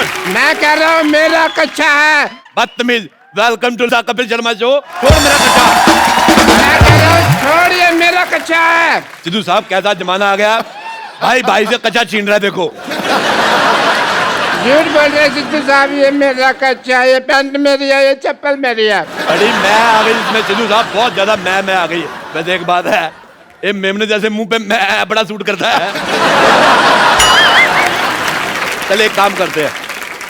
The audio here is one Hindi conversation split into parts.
छोड़। मैं कह रहा हूँ मेरा कच्चा है। बदतमीज। Welcome to the Kapil Sharma show. छोड़ मेरा कच्चा। मैं कह रहा हूँ छोड़, ये मेरा कच्चा है। सिद्धू साहब कैसा जमाना आ गया, भाई भाई से कच्चा छीन रहा है। देखो झूठ बोल रहे सिद्धू साहब, ये मेरा कच्चा है, ये पैंट मेरी है, ये चप्पल मेरी है। अरे मैं आ गई इसमें सिद्धू साहब, बहुत ज्यादा मैं आ गई। वैसे एक बात है, ये मेमने जैसे मुंह पे मैं बड़ा सूट करता है। चल एक काम करते हैं,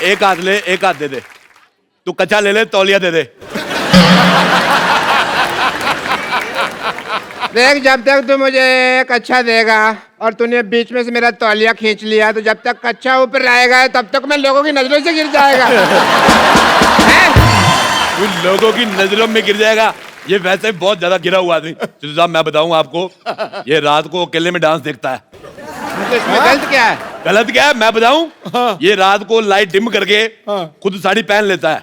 एक हाथ ले एक हाथ दे दे। तू कच्चा ले ले, तौलिया दे दे। देख, जब तक तू मुझे कच्चा देगा और तूने बीच में से मेरा तौलिया खींच लिया, तो जब तक कच्चा ऊपर रहेगा तब तक मैं लोगों की नजरों से गिर जाएगा। तू लोगों की नजरों में गिर जाएगा। ये वैसे भी बहुत ज्यादा गिरा हुआ आदमी। सिद्धू साहब मैं बताऊं आपको, ये रात को अकेले में डांस देखता है। तो इसमें गलत क्या है? गलत क्या है मैं बताऊं? हाँ। ये रात को लाइट डिम करके खुद साड़ी पहन लेता है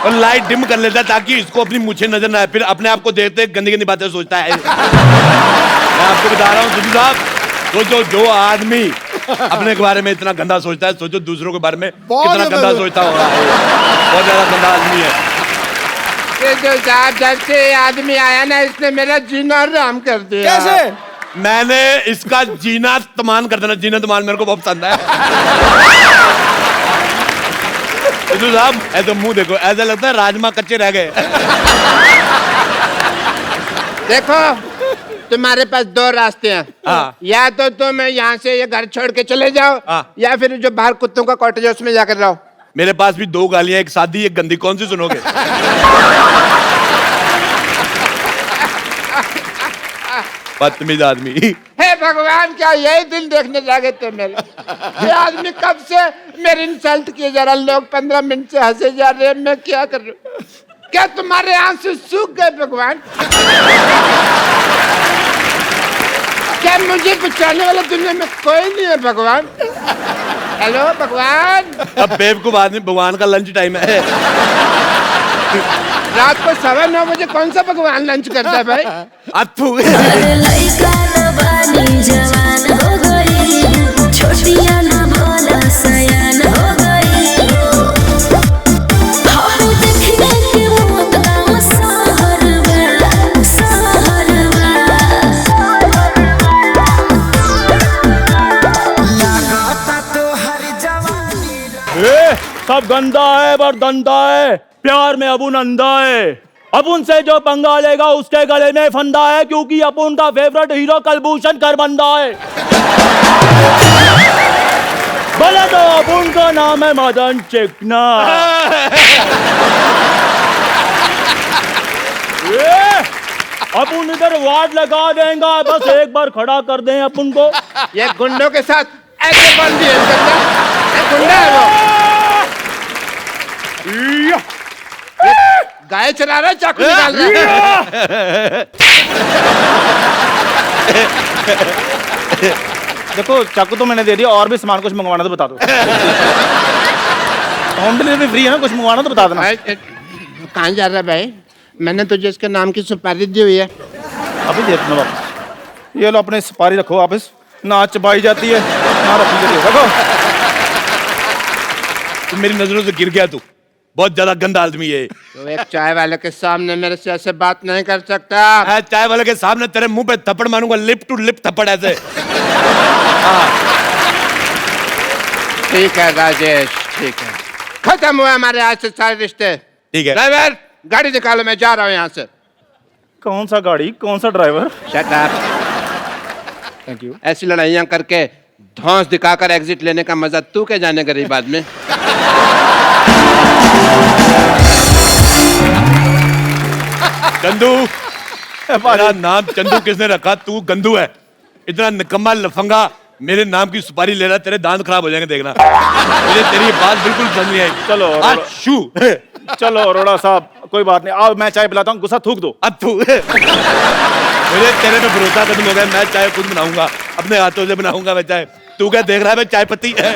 और लाइट डिम कर लेता है ताकि इसको अपनी मूछें नजर ना आए। फिर अपने आप को देखते गंदी गंदी बातें सोचता है। मैं आपको बता रहा हूँ सिद्धू साहब, सोचो जो आदमी अपने के बारे में इतना गंदा सोचता है, सोचो दूसरों के बारे में कितना गंदा सोचता होगा। बहुत ज्यादा गंदा आदमी है। सिद्धू साहब, जब से ये आदमी आया ना, इसने मेरा जीना हराम कर दिया। कैसे? मैंने इसका जीना तमान कर देना, जीना तमान मेरे को बहुत पसंद है। सिद्धू साहब ऐसे मुंह देखो, ऐसा लगता है राजमा कच्चे रह गए। देखो, तुम्हारे पास दो रास्ते हैं। हाँ। या तो तुम यहाँ से ये घर छोड़ के चले जाओ, हाँ। या फिर जो बाहर कुत्तों का कॉटेज है उसमें जाकर रहो। मेरे पास भी दो गालियां, एक सादी एक गंदी, कौन सी सुनोगे? बदतमीज आदमी। हे भगवान, क्या यही दिन देखने जागे थे मेरे? ये आदमी कब से मेरी इंसल्ट किए जा रहा, लोग 15 मिनट से हंसे जा रहे हैं, मैं क्या कर रहा हूँ? क्या तुम्हारे आंसू सूख गए भगवान? क्या मुझे बचाने वाला दुनिया में कोई नहीं है भगवान? हेलो भगवान। अब बेवकूफ आदमी, भगवान का लंच टाइम है। रात को 9:15 बजे कौन सा भगवान लंच करता है भाई? अथू। सब गंदा है पर दंदा है, प्यार में अपुन अंधा है। अपुन से जो पंगा लेगा उसके गले में फंदा है, क्योंकि अपुन का फेवरेट हीरो कलभूषण खरबंदा है। बोले तो अपुन का नाम है मदन चिकना। अपुन इधर वार्ड लगा देगा, बस एक बार खड़ा कर दें अपुन को। ये गुंडों के साथ ऐसे बन दिए गुंडा है वो। गाय चला रहा है, चाकू निकाल रहा है। देखो चाकू तो मैंने दे दिया, और भी सामान कुछ मंगवाना तो बता दो। होम डिलीवरी फ्री है ना, कुछ मंगवाना तो बता देना। कहाँ जा रहा है भाई? मैंने तुझे इसके नाम की सुपारी दी हुई है। अभी दे देना वापस। ये लो अपने सुपारी रखो वापस, ना चबाई जाती है ना रखी जाती है। रखो। तू मेरी नजरों से गिर गया, तू बहुत ज्यादा गंदा आदमी है। तो एक चाय वाले के सामने मेरे से ऐसे बात नहीं कर सकता। मैं चाय वाले के सामने तेरे मुंह पे थप्पड़ मारूंगा, लिप टू लिप थप्पड़ ऐसे। ठीक है राजेश, ठीक है, खत्म हुआ हमारे आज से सारे रिश्ते। ठीक है ड्राइवर, गाड़ी निकालो, मैं जा रहा हूँ यहाँ से। कौन सा गाड़ी, कौन सा driver? Shut up. Thank you. ऐसी लड़ाइयाँ करके धौंस दिखाकर एग्जिट लेने का मजा तू क्या जाने गरीब आदमी। चंदू, मेरा नाम चंदू किसने रखा? तू गंदू है। इतना निकम्मा लफंगा मेरे नाम की सुपारी ले रहा, तेरे दांत खराब हो जाएंगे देखना। मुझे तेरी बात बिल्कुल पसंद नहीं आई। चलो अच्छू। चलो अरोड़ा साहब, कोई बात नहीं, आओ मैं चाय पिलाता हूँ, गुस्सा थूक दो। अथू। मुझे तेरे पे भरोसा खत्म हो गया, मैं चाय खुद बनाऊंगा, अपने हाथों से बनाऊंगा मैं चाय। तू क्या देख रहा है? मैं चाय पत्ती है।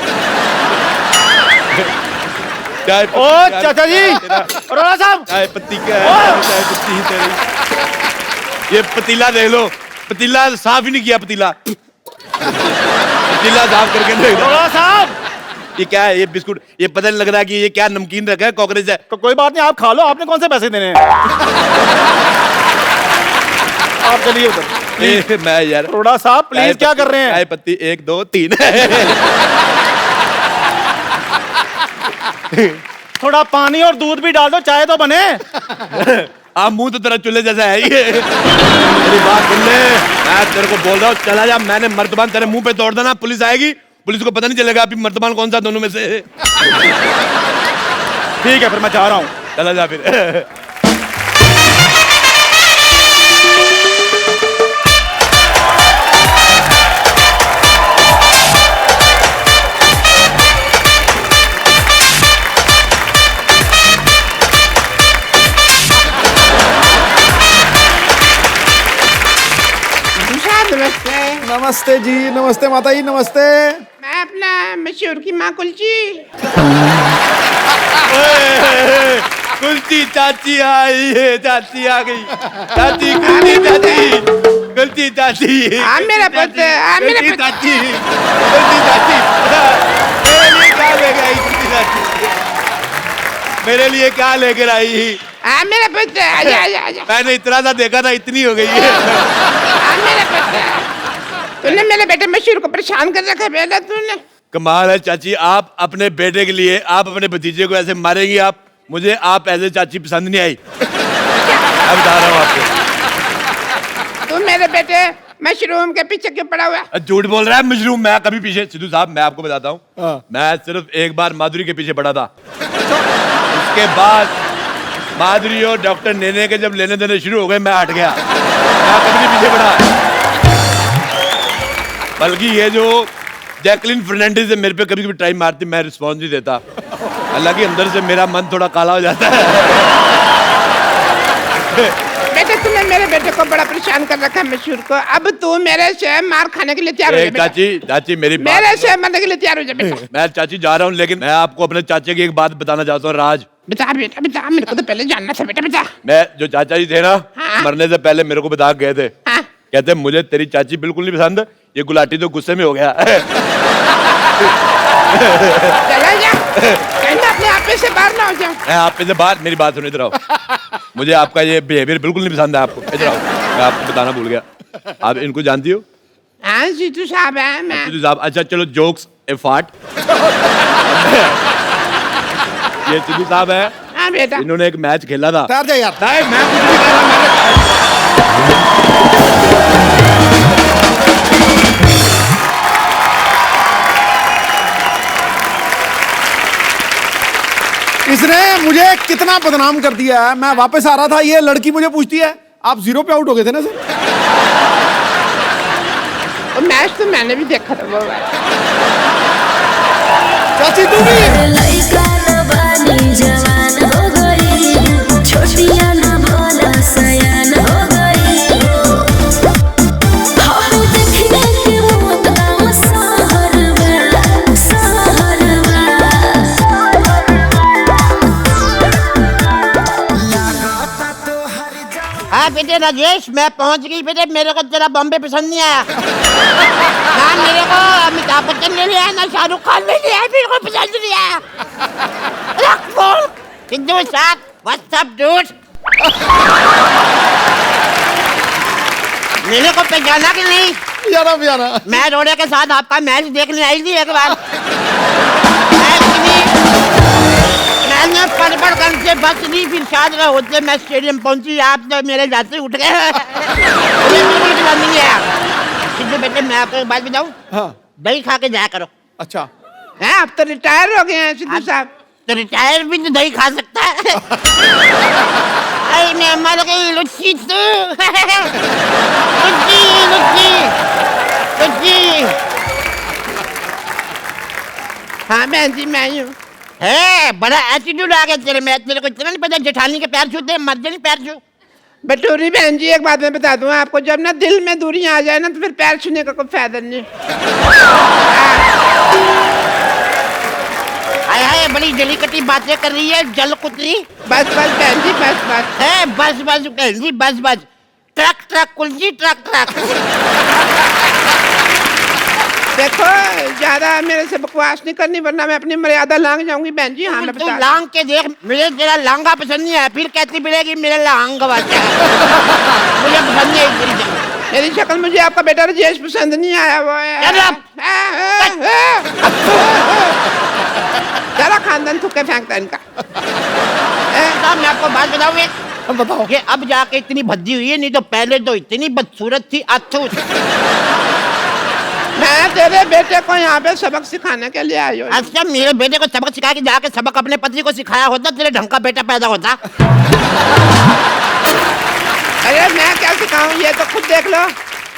चाय ओ चाचा जी, अरोड़ा साहब, चाय पत्ती क्या है? चाय पत्ती ही तेरी। ये पतीला देख लो, पतीला साफ ही नहीं किया। पतीला साफ करके देख लो। अरोड़ा साहब, ये क्या है? ये बिस्कुट, ये पता नहीं लग रहा कि ये क्या नमकीन रखा है, कॉकरोच है। तो कोई बात नहीं, आप खा लो, आपने कौन से पैसे देने हैं? आप चलिए उधर। मैं यार थोड़ा सा प्लीज, क्या कर रहे हैं? चाय पत्ती 1 2 3। थोड़ा पानी और दूध भी डाल दो, चाय तो बने। आप मुंह तो तेरा चूल्हे जैसा है ये। मेरी बात सुन ले, मैं तेरे को बोल रहा हूँ चला जा। मैंने मर्तबान तेरे मुंह पे तोड़ देना, पुलिस आएगी, पुलिस को पता नहीं चलेगा अभी मर्तबान कौन सा दोनों में से। ठीक है फिर मैं जा रहा हूँ। चला जा फिर। नमस्ते। नमस्ते जी, नमस्ते माता जी, नमस्ते। मैं अपना मशहूर की माँ कुलची। कुल्ची चाची आई है, चाची आ गई। चाची कुल्ची चाची, कुल्ची चाची। हाँ मेरा पुत्र, हाँ मेरा कुल्ची पुत्र। चाची, कुल्ची चाची। मेरे लिए क्या लेकर आई कुल्ची चाची? मेरे लिए क्या लेकर आई? हाँ मेरा पुत्र, आजा आजा आजा। मैंने इतना सा देखा था, इतनी हो गई है। हाँ मेरा पुत्र। तूने मेरे बेटे मशहूर को परेशान कर रखा है बेटा तूने। कमाल है चाची, आप अपने बेटे के लिए, आप अपने भतीजे को ऐसे मारेंगी? आप मुझे, आप ऐसे चाची पसंद नहीं आई। मैं बता रहा हूँ आपको। तू मेरे बेटे मशरूम के पीछे क्यों पड़ा हुआ है? झूठ बोल रहा है मशरूम, मैं कभी पीछे, सिद्धू साहब मैं आपको बताता हूँ, मैं सिर्फ एक बार माधुरी के पीछे पड़ा था। उसके बाद माधुरी और डॉक्टर नेने के जब लेने देने शुरू हो गए, मैं हट गया। मैं कभी नहीं पीछे पड़ा। बल्कि ये जो जैकलिन फर्नांडिस है, मेरे पे कभी कभी टाइम मारती, मैं रिस्पॉन्स नहीं देता। हालांकि अंदर से मेरा मन थोड़ा काला हो जाता है। बेटे तूने मेरे बेटे को बड़ा परेशान कर रखा है मशहूर को। अब तू मेरे से मार खाने के लिए तैयार हो जा बेटा। चाची, चाची मेरी बात, मेरे से मरने के लिए तैयार हो जा बेटा। मैं चाची जा रहा हूँ, लेकिन मैं आपको अपने चाचे की एक बात बताना चाहता हूँ। राज, बता बेटा बता, मेरे को तो पहले जानना था बेटा बता। मैं जो चाचा जी थे ना, हाँ। मरने से पहले मेरे को बता के गए थे। हाँ। कहते मुझे तेरी चाची बिल्कुल नहीं पसंद, ये गुलाटी तो गुस्से में हो गया। चला जा, कहीं मैं अपने आप से बाहर ना हो जाऊं। मैं आप पे से बात, मेरी बात सुन, इधर आओ। मुझे आपका ये बिहेवियर बिल्कुल नहीं पसंद है आपको, इधर आओ। मैं आपको बताना भूल गया, आप इनको जानती हो? हाँ जीतू साहब है मैं। सिद्धू साहब, अच्छा चलो जोक्स ए फाट। ये सिद्धू साहब है, हाँ बेटा। इन्होंने एक मैच खेला था। ठहर जा यार। नहीं, मैं कुछ नहीं कर रहा, इसने मुझे कितना बदनाम कर दिया है। मैं वापस आ रहा था, ये लड़की मुझे पूछती है आप 0 पे आउट हो गए थे ना सर? वो मैच तो मैंने भी देखा था वो वाला। चाची तू भी लइका न बानी जवान हो गई, छोटिया न भोला सयान हो गई। हम देखने के मौत गाँव सहरवा, सहरवा। हाँ बेटे राजेश, मैं पहुंच गई बेटे। मेरे को तेरा बॉम्बे पसंद नहीं आया। ना मेरे को अमिताभ बच्चन ले लिया, ना शाहरुख खान ले लिया, मेरे को पसंद नहीं आया। रख फोन। सिद्धू साहब, व्हाट्स अप डूड? मेरे को पहचाना कि नहीं? यारा यारा। मैं रोड़े के साथ आपका मैच देखने आई थी एक बार। मैंने पड़गंज से बस ली, फिर शायद होते मैं स्टेडियम पहुंची, आप तो मेरे जाते उठ गए। मुझे बिल्कुल पसंद नहीं आया। सिद्धू बेटे मैं आपको एक बात बताऊं, हाँ दही खा के जाया करो। अच्छा। हैं आप तो रिटायर हो गए हैं सिद्धू साहब। तो रिटायर भी तो दही खा सकता है। अरे मैं मर गई लुच्ची तू। लुच्ची लुच्ची लुच्ची। हाँ बहन जी मैं हूँ। है बड़ा एटीट्यूड आ गया तेरे में। तेरे को इतना नहीं पता जेठानी के पैर छूते, मर्दनी पैर छू। बटूरी बहन जी एक बात मैं बता दूं आपको, जब ना दिल में दूरियां आ जाए ना तो फिर पैर छूने का कोई फायदा नहीं। हाय हाय बड़ी जली कटी बातें कर रही है जल कुतरी। बस बस बहन जी बस बस है, बस बस बहन जी बस बस। ट्रक ट्रक कुलजी ट्रक ट्रक। देखो ज्यादा मेरे से बकवास नहीं करनी वरना मैं अपनी मर्यादा लांग जाऊंगी बहन जी। हाँ मैं तू बता लांग के देख, मुझे तेरा लांगा पसंद नहीं है, फिर कहती मिलेगी मेरा लांग वाचा है। मुझे पसंद नहीं है तेरी शक्ल। मेरी शक्ल, मुझे आपका बेटा राजेश पसंद नहीं आया। वो चल अब। सारा खानदान थूके फेंकता है इनका। साहब मैं आपको बात बताऊं एक, बताओ। ये अब जाके इतनी भद्दी हुई है, नहीं तो पहले तो इतनी बदसूरत थी। अथू मैं तेरे बेटे को यहाँ पे सबक सिखाने के लिए आई हूँ। अच्छा, मेरे बेटे को सबक सिखा के जाके सबक अपने पति को सिखाया होता, तेरे ढंग का बेटा पैदा होता। अरे मैं क्या सिखाऊं, ये तो खुद देख लो।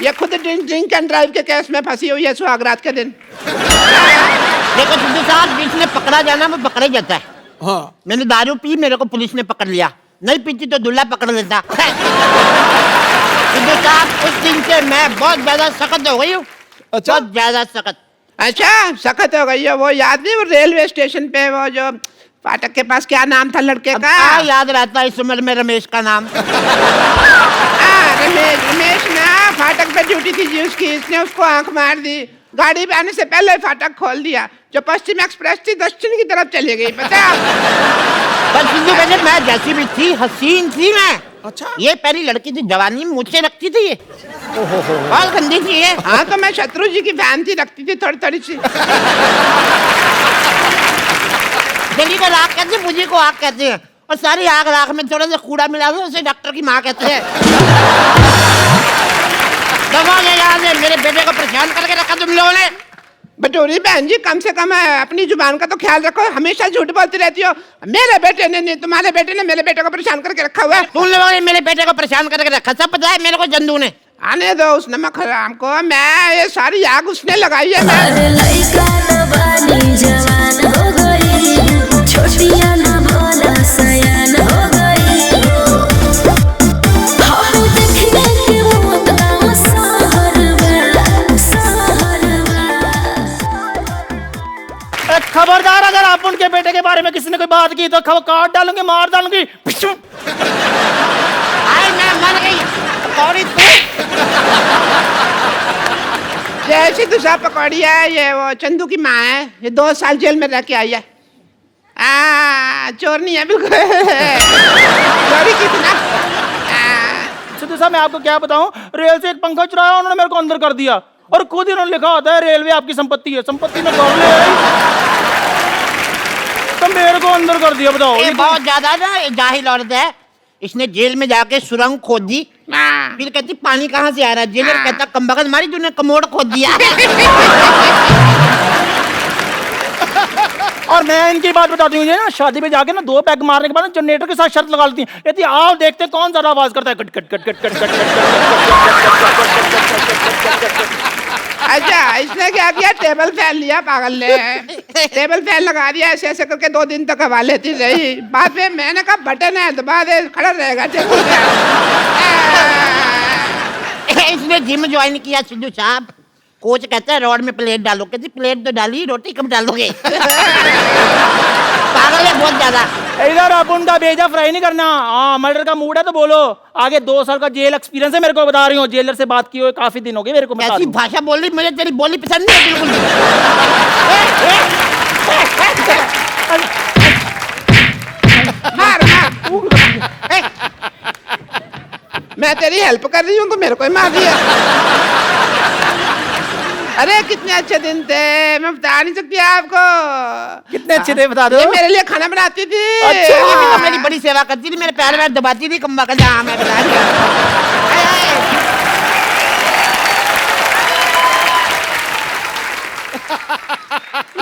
ये खुद ड्रिंक एंड ड्राइव के केस में फंसी हुई है सुहागरात के दिन। देखो सिद्धू साहब, जिसने पकड़ा जाना वो पकड़ा जाता है। हाँ। मैंने दारू पी, मेरे को पुलिस ने पकड़ लिया, नहीं पीती तो दूल्हा पकड़ लेता। सिद्धू साहब, उस दिन से मैं बहुत ज्यादा सख्त हो गई हूँ। अच्छा। बहुत ज्यादा सख्त। अच्छा सख्त हो गई है। वो याद नहीं, वो रेलवे स्टेशन पे वो जो फाटक के पास क्या नाम था लड़के का? याद रहता है इस उम्र में रमेश का नाम। रमेश ना फाटक पे ड्यूटी थी जी उसकी, इसने उसको आंख मार दी। गाड़ी पे आने से पहले ही फाटक खोल दिया। जो पश्चिम एक्सप्रेस थी दक्षिण की तरफ चली गई, पता? पर सिद्धू बेटे, मैं जैसी भी थी हसीन थी मैं। अच्छा। ये पहली लड़की थी, जवानी में मुझसे रखती थी ये। बहुत गंदी थी ये। हाँ तो मैं शत्रु जी की फैन थी, रखती थी थोड़ी थोड़ी सी। दिल्ली को राख कहते हैं, मुझे को आग कहते हैं, और सारी आग राख में थोड़ा सा कूड़ा मिला दो, उसे डॉक्टर की माँ कहते हैं। दबा ले याद है, मेरे बेटे को परेशान करके रखा तुम लोगों ने। बटोरी बहन जी, कम से कम अपनी जुबान का तो ख्याल रखो। हमेशा झूठ बोलती रहती हो। मेरे बेटे ने नहीं, तुम्हारे बेटे ने मेरे बेटे को परेशान करके रखा हुआ है। तुम लोगों ने मेरे बेटे को परेशान करके रखा, सब पता है मेरे को। जंदू ने आने दो उस नमक हराम को। मैं ये सारी आग उसने लगाई है। मैं अरे लइका न बानी जवान हो गई, छोटिया न भोला सयान हो गई। हम देखने के मौत का सहरवा। खबरदार, अगर आप उनके बेटे के बारे में किसी ने कोई बात की तो काट डालूंगी, मार डालूंगी। आए मैं मर गई। कौड़ी तू। जैसी दूसरा पकौड़ी है, ये वो चंदू की माँ है। ये 2 साल जेल में रह के आई है। चोर नहीं है बिल्कुल। चोरी की थी ना। सिद्धू साहब, मैं आपको क्या बताऊं, रेल से एक पंखा चुराया, उन्होंने मेरे को अंदर कर दिया, और खुद इन्होंने लिखा होता है रेलवे आपकी संपत्ति है, संपत्ति में कर ले तो मेरे को अंदर कर दिया। बताओ, ये बहुत ज्यादा ना जाहिल औरत है। इसने जेल में जाके सुरंग खोद दी, फिर कहती पानी कहाँ से आ रहा है। जेलर कहता कमबख्त मारी तूने कमोड़ खोद दिया। और मैं इनकी बात बताती हूँ, ना शादी पे जाके ना 2 पैग मारने के बाद जनरेटर के साथ शर्त लगा लेती है, कहती आओ देखते हैं कौन ज्यादा आवाज करता है, cut cut cut cut cut cut cut. अच्छा, इसने क्या किया, टेबल फैन लिया पागल ने। टेबल फैन लगा दिया, ऐसे ऐसे करके 2 दिन तक हवा लेती रही। बाद में मैंने कहा बटन है दबा दे, खड़ा रहेगा टेबल फैन। इसने जिम ज्वाइन किया सिद्धू साहब। कोच कहता है रोड में प्लेट डालो, कहती प्लेट तो डाली, रोटी कब डालोगे। पागल है बहुत ज्यादा। इधर अपन का भेजा फ्राई नहीं करना। हाँ, मर्डर का मूड है तो बोलो। आगे 2 साल का जेल एक्सपीरियंस है मेरे को, बता रही हूँ। जेलर से बात की हुई काफी दिन हो गए मेरे को। ऐसी भाषा बोल रही, मुझे तेरी बोली पसंद नहीं है बिल्कुल। मार मैं तेरी हेल्प कर रही हूँ तो मेरे को ही मार दिया। अरे कितने अच्छे दिन थे, मैं बता नहीं सकती आपको। कितने अच्छे थे बता दो। ये मेरे लिए खाना बनाती थी। अच्छा, ये भी तो मेरी बड़ी सेवा करती थी, मेरे पैर में दबाती थी कम्बा का। हाँ मैं बता रही हूँ।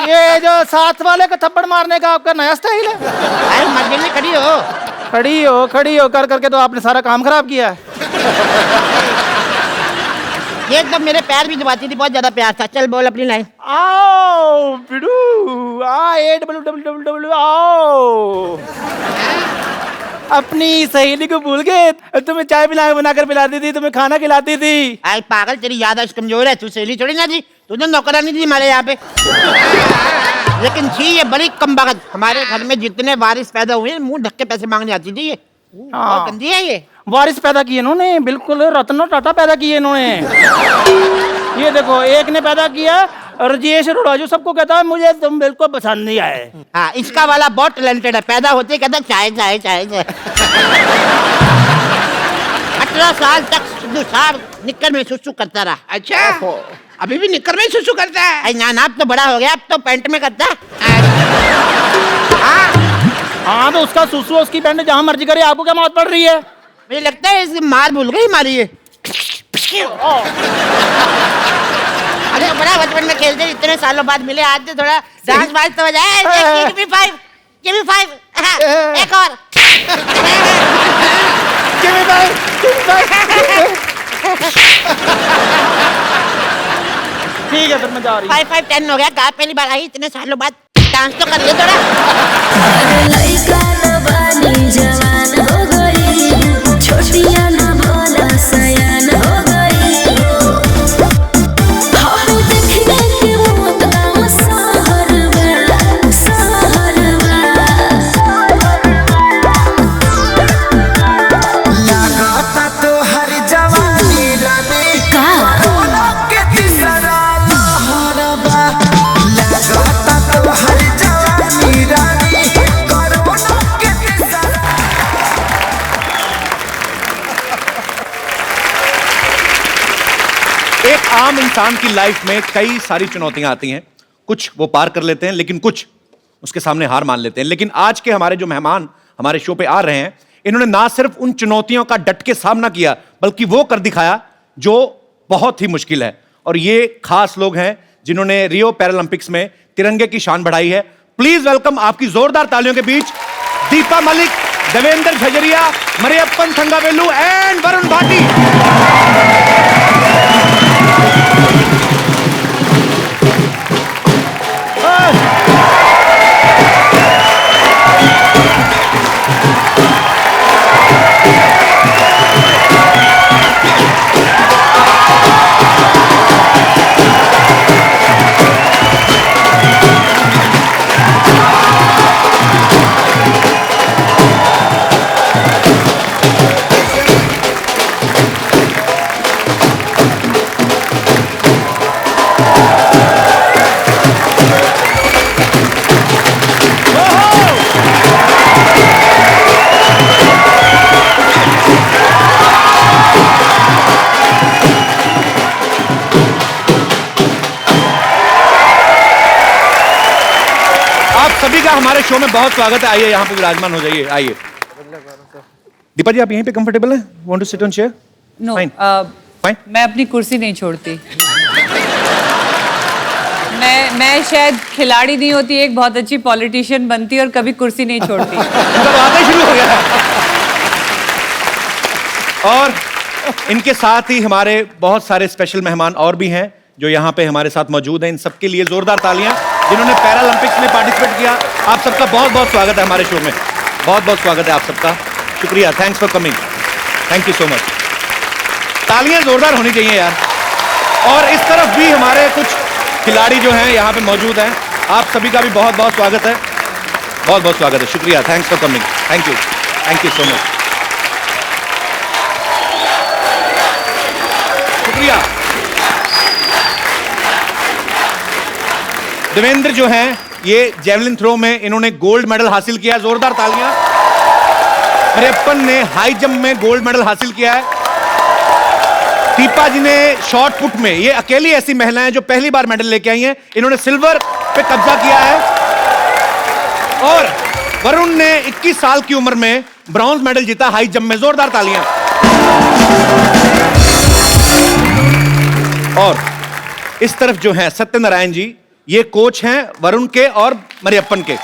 ये जो साथ वाले को थप्पड़ मारने का आपका नया स्टाइल है। अरे मर्जी में खड़ी हो। खड़ी हो कर करके तो आपने सारा काम खराब किया है। ये एकदम मेरे पैर भी दबाती थी, बहुत ज्यादा प्यार था। चल बोल अपनी लाइन। आओ बिडू, AWWW आओ। अपनी सहेली को भूल गए, तुम्हें चाय बनाकर पिलाती थी, तुम्हें खाना खिलाती थी। आई पागल, तेरी याददाश्त कमजोर है। तू सहेली थोड़ी ना थी, तुझे नौकरानी थी हमारे यहाँ पे। लेकिन थी ये बड़ी कमबख्त। हमारे घर में जितने वारिस पैदा हुए, मुंह ढक के पैसे मांगने आती थी ये। बहुत गंदी है ये। वारिस पैदा किए इन्होंने, बिल्कुल रत्न टाटा पैदा किए इन्होंने। ये देखो, एक ने पैदा किया और ये राजू सबको कहता है मुझे तुम बिल्कुल पसंद नहीं आए। हाँ, इसका वाला बहुत टैलेंटेड है, पैदा होते ही कहता चाय चाय चाय चाय। 18 साल तक सिद्धू साहब निक्कर में सुसु करता रहा। अच्छा, अभी भी निक्कर में सुसु करता है? अरे ना, अब तो बड़ा हो गया, अब तो पैंट में करता है। हाँ तो उसका सुसु उसकी पैंट जहाँ मर्जी करे, आपको क्या मौत पड़ रही है? मुझे लगता है इसकी मार भूल गई हमारी ये। अरे बड़ा बचपन में खेलते, इतने सालों बाद मिले, आज तो थोड़ा डांस वांस तो बजाए। Give me five, give me five, एक और। Give me five, give me five. ठीक है फिर मैं जा रही हूँ। 5 5 10 हो गया, कहा पहली बार आई इतने सालों बाद, डांस तो कर लिया थोड़ा। अरे लइका न बानी जवान हो गई, छोटिया न भोला सयान हो गई। हम देखने के मौत गाँव सहरवा, सहरवा। लगाता तो हर जवानी रानी का के तीसरा लहरबा। लगाता तो हर जवानी रानी कोरोना के तीसरा। एक आम इंसान की लाइफ में कई सारी चुनौतियां आती हैं, कुछ वो पार कर लेते हैं, लेकिन कुछ उसके सामने हार मान लेते हैं। लेकिन आज के हमारे जो मेहमान हमारे शो पे आ रहे हैं, इन्होंने ना सिर्फ उन चुनौतियों का डट के सामना किया, बल्कि वो कर दिखाया जो बहुत ही मुश्किल है। और ये खास लोग हैं जिन्होंने रियो पैरालंपिक्स में तिरंगे की शान बढ़ाई है। प्लीज वेलकम आपकी जोरदार तालियों के बीच दीपा मलिक, देवेंद्र झजरिया, मरियप्पन थंगावेलु एंड वरुण भाटी। सभी का हमारे शो में बहुत स्वागत है। आइए यहाँ पे विराजमान हो जाइए, आइए। दीपा जी आप यहीं पे कंफर्टेबल हैं? Want to sit on chair? No Fine. Fine. मैं अपनी कुर्सी नहीं छोड़ती। मैं शायद खिलाड़ी नहीं होती, एक बहुत अच्छी पॉलिटिशियन बनती और कभी कुर्सी नहीं छोड़ती। मतलब आते शुरू हो गया है। और इनके साथ ही हमारे बहुत सारे स्पेशल मेहमान और भी हैं जो यहाँ पे हमारे साथ मौजूद हैं। इन सबके लिए जोरदार तालियां, जिन्होंने पैरालंपिक्स में पार्टिसिपेट किया। आप सबका बहुत बहुत स्वागत है हमारे शो में, बहुत बहुत स्वागत है आप सबका। शुक्रिया, thanks for coming, thank you so much. तालियां जोरदार होनी चाहिए यार। और इस तरफ भी हमारे कुछ खिलाड़ी जो हैं यहाँ पे मौजूद हैं। आप सभी का भी बहुत बहुत स्वागत है, बहुत बहुत स्वागत है। शुक्रिया, thanks for coming, thank you so much. शुक्रिया। देवेंद्र जो हैं ये जेवलिन थ्रो में इन्होंने गोल्ड मेडल हासिल किया, जोरदार तालियां। मरियप्पन ने हाई जंप में गोल्ड मेडल हासिल किया है। दीपा जी ने शॉर्ट पुट में, ये अकेली ऐसी महिलाएं जो पहली बार मेडल लेके आई हैं, इन्होंने सिल्वर पे कब्जा किया है। और वरुण ने 21 साल की उम्र में ब्रॉन्ज मेडल जीता हाई जंप में, जोरदार तालियां। और इस तरफ जो है सत्यनारायण जी, ये कोच हैं वरुण के और मरियप्पन के।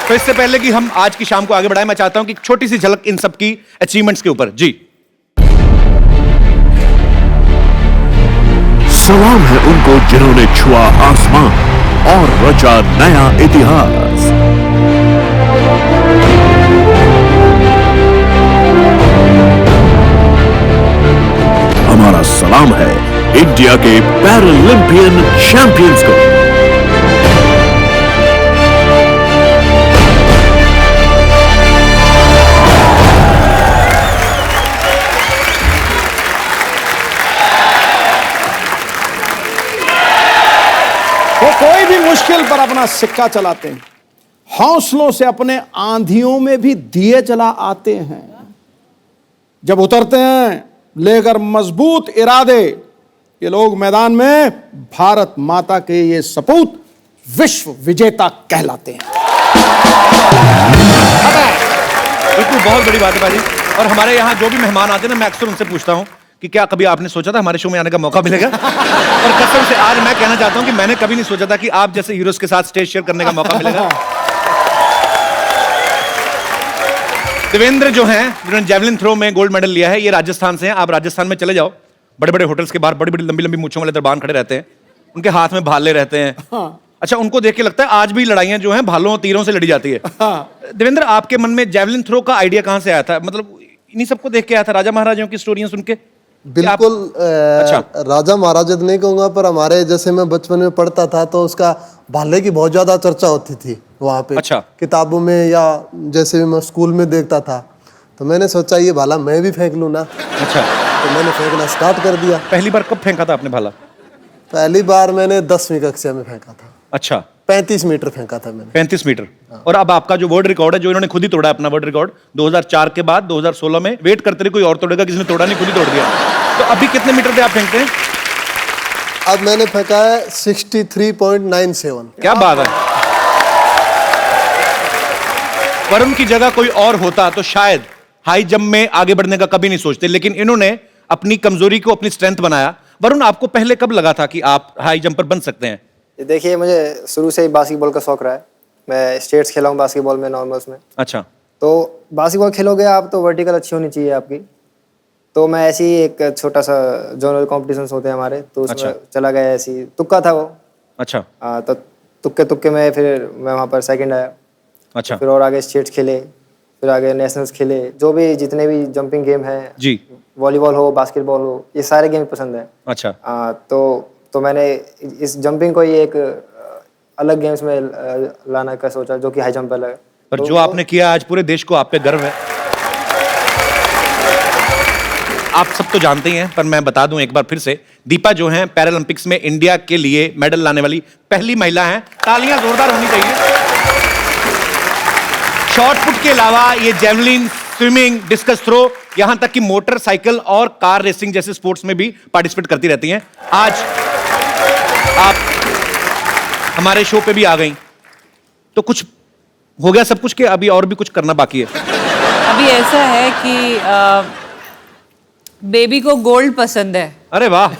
तो इससे पहले कि हम आज की शाम को आगे बढ़ाएं, मैं चाहता हूं कि एक छोटी सी झलक इन सब की अचीवमेंट्स के ऊपर। जी, सलाम है उनको जिन्होंने छुआ आसमान और रचा नया इतिहास। हमारा सलाम है इंडिया के पैरालंपियन चैंपियंस को। मुश्किल पर अपना सिक्का चलाते हैं, हौसलों से अपने आंधियों में भी दिए जला आते हैं। जब उतरते हैं लेकर मजबूत इरादे, ये लोग मैदान में भारत माता के ये सपूत विश्व विजेता कहलाते हैं। बिल्कुल, बहुत बड़ी बात है भाजी। और हमारे यहाँ जो भी मेहमान आते हैं ना, मैं अक्सर उनसे पूछता हूँ कि क्या कभी आपने सोचा था हमारे शो में आने का मौका मिलेगा? और कसम से आज मैं कहना चाहता हूँ कि मैंने कभी नहीं सोचा था कि आप जैसे हीरोज के साथ स्टेज शेयर करने का मौका मिलेगा। देवेंद्र जो हैं, जिन्होंने जेवलिन थ्रो में गोल्ड मेडल लिया है, ये राजस्थान से हैं। आप राजस्थान में चले जाओ, बड़े बड़े होटल्स के बाहर बड़ी बड़ी लंबी लंबी मूंछों वाले दरबान खड़े रहते हैं, उनके हाथ में भाले रहते हैं। अच्छा, उनको देख के लगता है आज भी लड़ाइयां जो हैं भालों तीरों से लड़ी जाती है। देवेंद्र, आपके मन में जेवलिन थ्रो का आइडिया कहां से आया था? मतलब इन्हीं सबको देख के आया था, राजा महाराजाओं की स्टोरियां सुन के? बिल्कुल। अच्छा। राजा महाराजा तो नहीं कहूंगा, पर हमारे जैसे मैं बचपन में पढ़ता था तो उसका भाले की बहुत ज्यादा चर्चा होती थी वहाँ पे। अच्छा। किताबों में या जैसे भी मैं स्कूल में देखता था, तो मैंने सोचा ये भाला मैं भी फेंक लूं ना। अच्छा। तो मैंने फेंकना स्टार्ट कर दिया। पहली बार कब फेंका था आपने भाला? पहली बार मैंने 10वीं कक्षा में फेंका था। अच्छा। 35 मीटर फेंका था मैंने। 35 मीटर। और अब आपका जो वर्ल्ड रिकॉर्ड है, जो इन्होंने खुद ही तोड़ा अपना वर्ल्ड रिकॉर्ड 2004 के बाद 2016 में, वेट करते रहे कोई और तोड़ेगा, किसी ने तोड़ा नहीं, खुद ही तोड़ दिया। तो अभी कितने मीटर पे आप फेंकते हैं? अब मैंने फेंका है 63.97। क्या बात है। वरुण की जगह कोई और होता तो शायद हाई जंप में आगे बढ़ने का कभी नहीं सोचते, लेकिन इन्होंने अपनी कमजोरी को अपनी स्ट्रेंथ बनाया। वरुण, आपको पहले कब लगा था कि आप हाई जंपर बन सकते हैं? देखिए, मुझे शुरू से ही बास्केटबॉल का शौक रहा है। मैं स्टेट्स खेला हूँ बास्केटबॉल में, नॉर्मल्स में। अच्छा। तो बास्केटबॉल खेलोगे आप तो वर्टिकल अच्छी होनी चाहिए आपकी। तो मैं ऐसे ही एक छोटा सा जोनल कॉम्पिटिशन्स होते हैं हमारे, तो उसमें चला गया, ऐसी तुक्का था वो। अच्छा। तो तुक्के में फिर मैं वहाँ पर सेकंड आया। अच्छा। फिर और आगे स्टेट्स खेले, फिर आगे नेशनल्स खेले। जो भी जितने भी जंपिंग गेम हैं जी, वॉलीबॉल हो, बास्केटबॉल हो, ये सारे गेम पसंद है। अच्छा। तो मैंने इस जंपिंग को ही एक अलग गेम्स में लाना का सोचा, जो कि हाई जंप अलग है। पर जो आपने किया आज पूरे देश को आप पे गर्व है। आप सब तो जानते ही हैं, पर मैं बता दूं एक बार फिर से, दीपा जो हैं पैरालंपिक्स में इंडिया के लिए मेडल लाने वाली पहली महिला हैं। तालियां जोरदार होनी चाहिए। शॉर्ट पुट के अलावा ये जेवलिन, स्विमिंग, डिस्कस थ्रो, यहां तक कि मोटरसाइकिल और कार रेसिंग जैसे स्पोर्ट्स में भी पार्टिसिपेट करती रहती हैं। आज आप हमारे शो पे भी आ गई, तो कुछ हो गया सब कुछ के अभी और भी कुछ करना बाकी है? अभी ऐसा है कि बेबी को गोल्ड पसंद है। अरे वाह।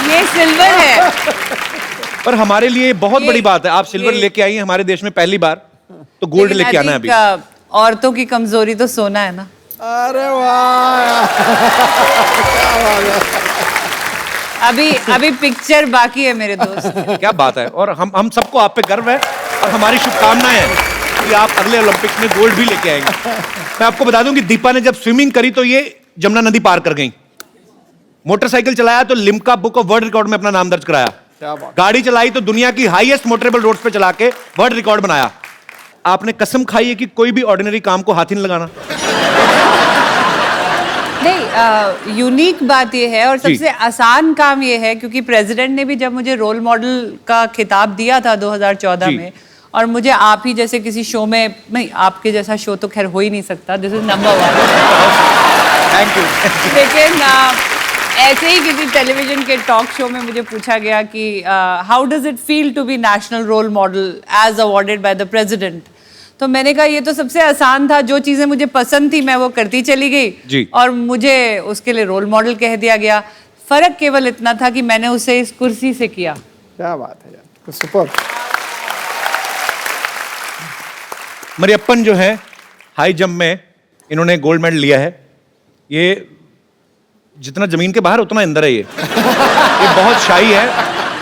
ये सिल्वर है। पर हमारे लिए बहुत बड़ी बात है, आप सिल्वर लेके आई हैं हमारे देश में पहली बार, तो गोल्ड लेके आना है अभी। औरतों की कमजोरी तो सोना है ना। अरे वाह। अभी पिक्चर बाकी है मेरे दोस्त। क्या बात है। और हम सबको आप पे गर्व है और हमारी शुभकामनाएं हैं कि आप अगले ओलंपिक्स में गोल्ड भी लेके आएंगे। मैं आपको बता दूं कि दीपा ने जब स्विमिंग करी तो ये जमुना नदी पार कर गई। मोटरसाइकिल चलाया तो Limca book of world record में अपना नाम दर्ज कराया। गाड़ी चलाई तो दुनिया की हाईएस्ट मोटरेबल रोड्स पे चला के वर्ल्ड रिकॉर्ड बनाया। आपने कसम खाई है कि कोई भी ऑर्डिनरी काम को हाथ ही नहीं लगाना। नहीं, यूनिक बात यह है और सबसे आसान काम यह है, क्योंकि प्रेसिडेंट ने भी जब मुझे रोल मॉडल का खिताब दिया था 2014 में, और मुझे आप ही जैसे किसी शो में, नहीं आपके जैसा शो तो खैर हो ही नहीं सकता, this is number 1, thank you. लेकिन ऐसे ही किसी टेलीविजन के टॉक शो में मुझे पूछा गया कि how does it feel to be national role model as awarded by the president. तो मैंने कहा ये तो सबसे आसान था, जो चीजें मुझे पसंद थी मैं वो करती चली गई और मुझे उसके लिए रोल मॉडल कह दिया गया। फर्क केवल इतना था कि मैंने उसे इस कुर्सी से किया। क्या बात है यार, सुपर। मरियप्पन जो है हाई जंप में इन्होंने गोल्ड मेडल लिया है। ये जितना जमीन के बाहर उतना अंदर है। ये बहुत शाही है।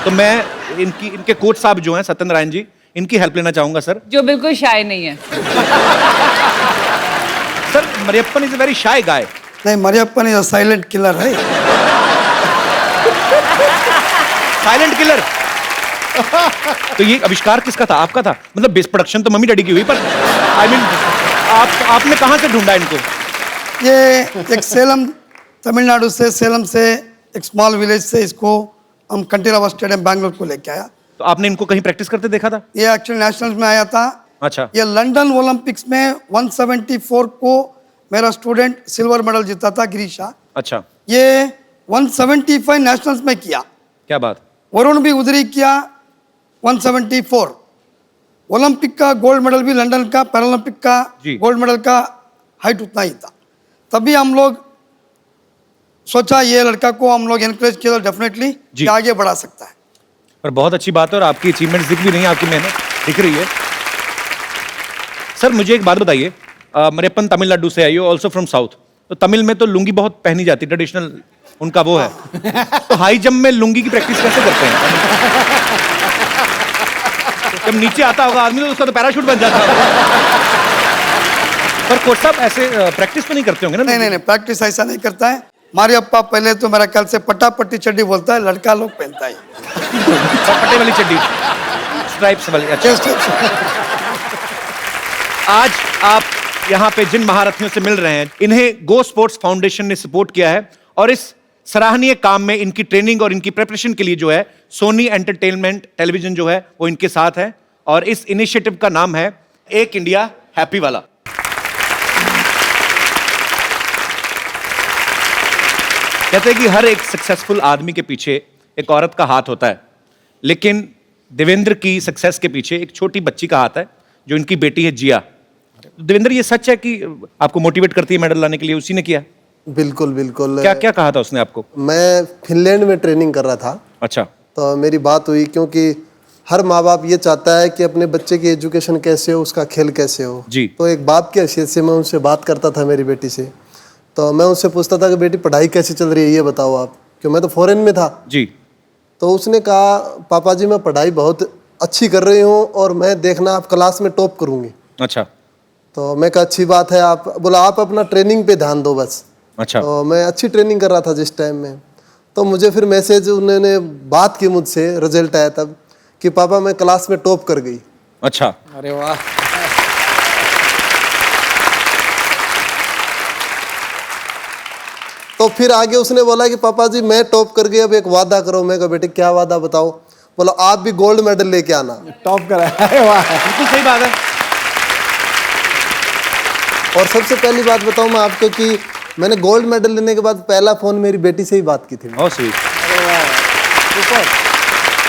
तो मैं इनके कोच साहब जो हैं सत्यनारायण जी, इनकी हेल्प लेना चाहूंगा सर। जो बिल्कुल शाय नहीं है। Sir, Mariyappan is a very shy guy. नहीं, Mariyappan is a silent killer है। Silent killer. तो ये आविष्कार किसका था? आपका था? मतलब बेस प्रोडक्शन तो मम्मी डैडी की हुई, पर आई मीन आपने कहां से ढूंढा इनको? ये एक सेलम, तमिलनाडु से, सेलम से एक स्मॉल विलेज से इसको हम कंटीला स्टेडियम बैंगलोर को लेके आया। तो आपने इनको कहीं प्रैक्टिस करते देखा था? ये एक्चुअली नेशनल्स में आया था। अच्छा। ये लंदन ओलंपिक्स में 174 को मेरा स्टूडेंट सिल्वर मेडल जीता था, गिरीशा। अच्छा। ये 175 नेशनल्स में किया। क्या बात। वरुण भी उधर ही किया 174। ओलंपिक का गोल्ड मेडल भी लंदन का, पैरालंपिक का गोल्ड मेडल का हाइट उतना ही था। तभी हम लोग सोचा ये लड़का को हम लोग एनकरेज किया तो डेफिनेटली आगे बढ़ा सकता है। पर बहुत अच्छी बात है और आपकी अचीवमेंट्स दिख भी रही हैं, आपकी मेहनत दिख रही है। सर मुझे एक बात बताइए, मरियप्पन तमिलनाडु से आई हो, ऑल्सो फ्रॉम साउथ। तो तमिल में तो लुंगी बहुत पहनी जाती, ट्रेडिशनल उनका वो है। तो हाई जंप में लुंगी की प्रैक्टिस कैसे करते हैं? जब नीचे आता होगा आदमी तो उसका तो पैराशूट बन जाता होगा। पर कोच साहब ऐसे प्रैक्टिस तो नहीं करते होंगे ना? नहीं, प्रैक्टिस ऐसा नहीं करता है। मारियप्पा पहले तो मेरा ख्याल से पट्टी चड्डी बोलता है, लड़का लोग पहनता है पट्टे वाली चड्डी, स्ट्राइप्स वाली। अच्छा। आज आप यहाँ पे जिन महारथियों से मिल रहे हैं, इन्हें गो स्पोर्ट्स फाउंडेशन ने सपोर्ट किया है और इस सराहनीय काम में इनकी ट्रेनिंग और इनकी प्रिपरेशन के लिए जो है सोनी एंटरटेनमेंट टेलीविजन जो है वो इनके साथ है और इस इनिशिएटिव का नाम है एक इंडिया हैप्पी वाला। कहते हैं कि हर एक सक्सेसफुल आदमी के पीछे एक औरत का हाथ होता है, लेकिन देवेंद्र की सक्सेस के पीछे एक छोटी बच्ची का हाथ है जो इनकी बेटी है जिया। देवेंद्र ये सच है कि आपको मोटिवेट करती है मेडल लाने के लिए? उसी ने किया? बिल्कुल बिल्कुल। क्या क्या कहा था उसने आपको? मैं फिनलैंड में ट्रेनिंग कर रहा था। अच्छा। तो मेरी बात हुई, क्योंकि हर माँ बाप ये चाहता है कि अपने बच्चे की एजुकेशन कैसे हो, उसका खेल कैसे हो जी। तो एक बाप की हैसियत से मैं उनसे बात करता था मेरी बेटी से। तो मैं उससे पूछता था कि बेटी पढ़ाई कैसे चल रही है ये बताओ आप, क्यों मैं तो फॉरेन में था जी। तो उसने कहा पापा जी मैं पढ़ाई बहुत अच्छी कर रही हूँ और मैं देखना आप क्लास में टॉप करूँगी। अच्छा। तो मैं कहा अच्छी बात है। आप बोला आप अपना ट्रेनिंग पे ध्यान दो बस। अच्छा। तो मैं अच्छी ट्रेनिंग कर रहा था जिस टाइम में, तो मुझे फिर मैसेज उन्होंने बात की मुझसे, रिजल्ट आया तब कि पापा मैं क्लास में टॉप कर गई। अच्छा। अरे वाह। तो फिर आगे उसने बोला कि पापा जी मैं टॉप कर गई, अब एक वादा करो। मैं कहा बेटे क्या वादा बताओ? बोला आप भी गोल्ड मेडल लेके आना। टॉप करा। अरे वाह, बिल्कुल सही बात है। और सबसे पहली बात बताऊं मैं आपको कि मैंने गोल्ड मेडल लेने के बाद पहला फोन मेरी बेटी से ही बात की थी। बहुत स्वीट।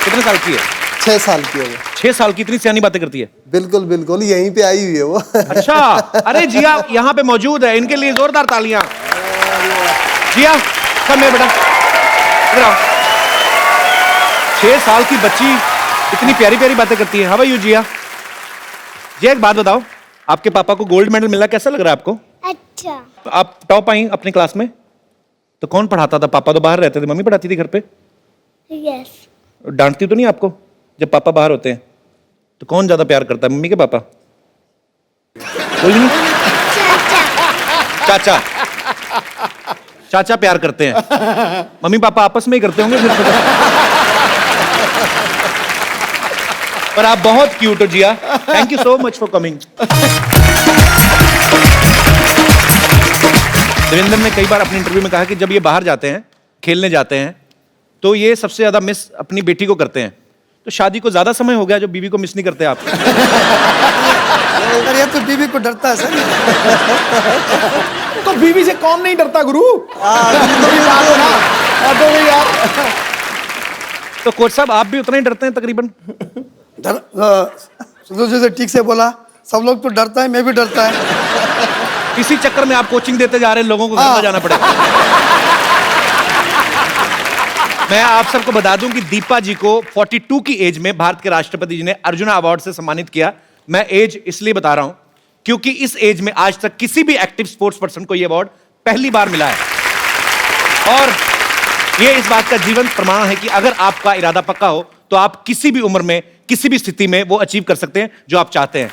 कितने साल की है? 6 साल की है वो। 6 साल की? इतनी सियानी बातें करती है? बिल्कुल बिल्कुल, यहीं पे आई हुई है वो। अच्छा। अरे जिया यहाँ पे मौजूद है, इनके लिए जोरदार तालियां। जिया कम है बेटा, इधर आओ। 6 साल की बच्ची इतनी प्यारी प्यारी बातें करती है। हाउ आर यू जिया? जिया एक बात बताओ, आपके पापा को गोल्ड मेडल मिला, कैसा लग रहा है आपको? अच्छा। तो आप टॉप आई अपनी क्लास में, तो कौन पढ़ाता था? पापा तो बाहर रहते थे, मम्मी पढ़ाती थी घर पे? यस। डांटती तो नहीं आपको जब पापा बाहर होते हैं? तो कौन ज्यादा प्यार करता है, मम्मी के पापा? कोई नहीं? चाचा। चाचा प्यार करते हैं, मम्मी पापा आपस में ही करते होंगे फिर। पर आप बहुत क्यूट हो Jiya. Thank you so much for coming. Devendra ने कई बार अपने इंटरव्यू में कहा कि जब ये बाहर जाते हैं, खेलने जाते हैं, तो ये सबसे ज्यादा मिस अपनी बेटी को करते हैं। तो शादी को ज्यादा समय हो गया जो बीवी को मिस नहीं करते आप? ये तो बीवी को डरता है सर। तो बीवी से कौन नहीं डरता गुरु? तो कोच साहब आप भी उतना ही डरते हैं तकरीबन? जैसे ठीक से बोला, सब लोग तो डरता है, मैं भी डरता है। इसी चक्कर में आप कोचिंग देते जा रहे हैं, लोगों को घर में जाना पड़ेगा। मैं आप सबको बता दूं कि दीपा जी को 42 की एज में भारत के राष्ट्रपति जी ने अर्जुना अवार्ड से सम्मानित किया। मैं एज इसलिए बता रहा हूं क्योंकि इस एज में आज तक किसी भी एक्टिव स्पोर्ट्स पर्सन को यह अवार्ड पहली बार मिला है। और यह इस बात का जीवंत प्रमाण है कि अगर आपका इरादा पक्का हो तो आप किसी भी उम्र में, किसी भी स्थिति में वो अचीव कर सकते हैं जो आप चाहते हैं।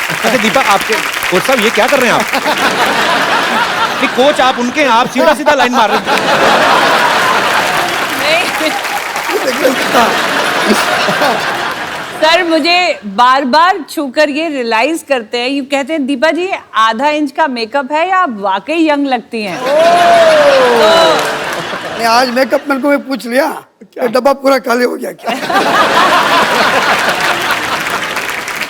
अच्छा दीपा, आपके कोच साहब ये क्या कर रहे हैं आप? नहीं कोच आप उनके हैं, आप सीधा सीधा लाइन मार रहे हैं। सर मुझे बार बार छूकर ये रियलाइज करते हैं, ये कहते हैं दीपा जी आधा इंच का मेकअप है या आप वाकई यंग लगती हैं। तो नहीं, आज मेकअप मैन को मैं पूछ लिया, ये डब्बा पूरा खाली हो गया क्या?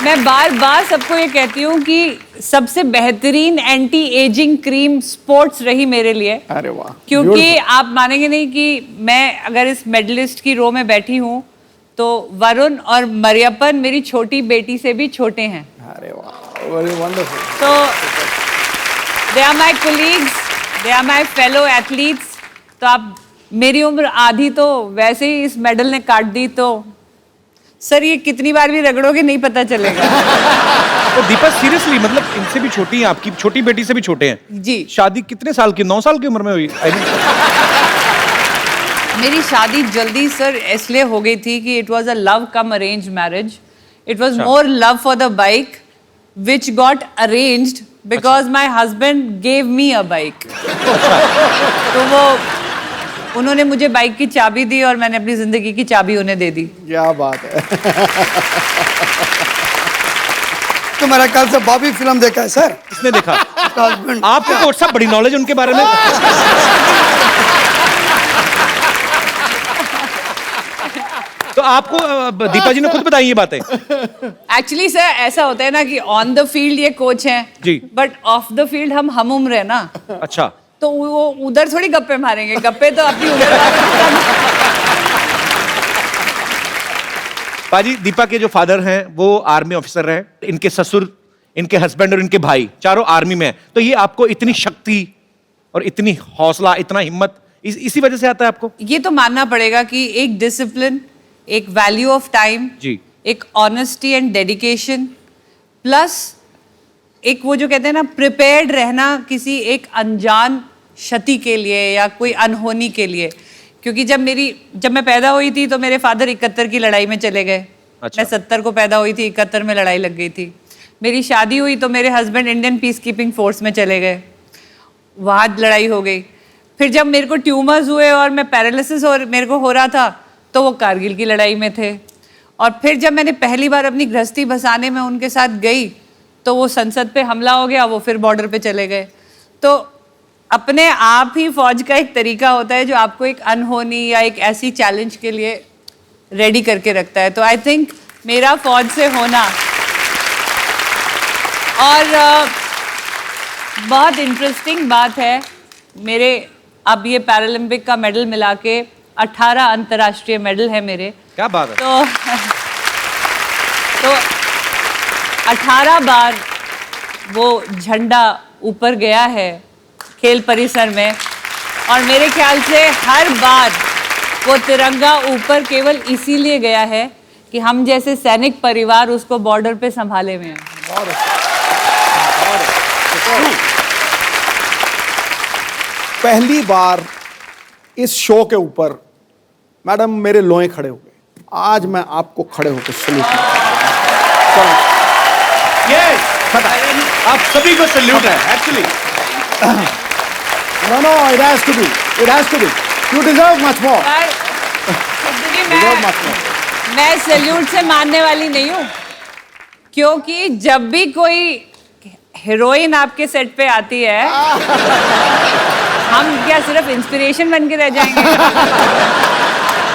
मैं बार बार सबको ये कहती हूँ कि सबसे बेहतरीन एंटी एजिंग क्रीम स्पोर्ट्स रही मेरे लिए। अरे वाह, क्योंकि आप मानेंगे नहीं कि मैं अगर इस मेडलिस्ट की रो में बैठी हूँ तो वरुण और मरियप्पन मेरी छोटी बेटी से भी छोटे हैं। अरे वाह, वेरी वंडरफुल। तो they are my colleagues, they are my fellow athletes. तो आप मेरी उम्र आधी तो वैसे ही इस मेडल ने काट दी, तो सर ये कितनी बार भी रगड़ोगे नहीं पता चलेगा। तो दीपा सीरियसली, मतलब इनसे भी छोटी हैं, आपकी छोटी बेटी से भी छोटे हैं जी। शादी कितने साल की, 9 साल की उम्र में हुई? मेरी शादी जल्दी सर इसलिए हो गई थी कि it was a love come arrange marriage. It was more love for the bike which got arranged because my husband gave me a bike. तो वो उन्होंने मुझे बाइक की चाबी दी और मैंने अपनी जिंदगी की चाबी उन्हें दे दी। क्या बात है। तो मेरा ख्याल से बॉबी फिल्म देखा है सर? किसने देखा? हस्बैंड। आपको कोच साहब बड़ी नॉलेज उनके बारे में। तो आपको दीपा जी ने खुद बताई ये बातें? एक्चुअली सर ऐसा होता है ना कि ऑन द फील्ड ये कोच हैं जी, बट ऑफ द फील्ड हम उम्र है ना। अच्छा, तो वो उधर थोड़ी गप्पे मारेंगे, गप्पे तो अपनी उधर। पाजी, दीपा के जो फादर हैं वो आर्मी ऑफिसर रहे, इनके ससुर, इनके हस्बैंड और इनके भाई चारों आर्मी में हैं। तो ये आपको इतनी शक्ति और इतनी हौसला, इतना हिम्मत इसी वजह से आता है आपको? ये तो मानना पड़ेगा कि एक डिसिप्लिन, एक वैल्यू ऑफ टाइम जी, एक ऑनेस्टी एंड डेडिकेशन, प्लस एक वो जो कहते हैं ना प्रिपेयर्ड रहना किसी एक अनजान क्षति के लिए या कोई अनहोनी के लिए। क्योंकि जब मैं पैदा हुई थी तो मेरे फादर 71 की लड़ाई में चले गए। अच्छा। मैं 70 को पैदा हुई थी, 71 में लड़ाई लग गई थी। मेरी शादी हुई तो मेरे husband Indian peace keeping force में चले गए, वहाँ लड़ाई हो गई। फिर जब मेरे को ट्यूमर्स हुए और मैं पैरालिसिस और मेरे को हो रहा था तो वो कारगिल की लड़ाई में थे। और फिर जब मैंने पहली बार अपनी गृहस्थी बसाने में उनके साथ गई तो वो संसद पे हमला हो गया, वो फिर बॉर्डर पे चले गए। तो अपने आप ही फौज का एक तरीका होता है जो आपको एक अनहोनी या एक ऐसी चैलेंज के लिए रेडी करके रखता है। तो आई थिंक मेरा फौज से होना, और बहुत इंटरेस्टिंग बात है, मेरे अब ये पैरालंपिक का मेडल मिला के 18 अंतर्राष्ट्रीय मेडल है मेरे। क्या बात है। तो 18 बार वो झंडा ऊपर गया है खेल परिसर में, और मेरे ख्याल से हर बार वो तिरंगा ऊपर केवल इसीलिए गया है कि हम जैसे सैनिक परिवार उसको बॉर्डर पे संभाले हुए हैं। पहली बार इस शो के ऊपर मैडम मेरे लोए खड़े हो गए। आज मैं आपको खड़े होकर सल्यूट आप सभी को सल्यूट है actually. No, it has to be. It has to be. You deserve much more. मैं सैल्यूट से मानने वाली नहीं हूँ, क्योंकि जब भी कोई हीरोइन आपके सेट पे आती है हम क्या सिर्फ इंस्पिरेशन बन के रह जाएंगे?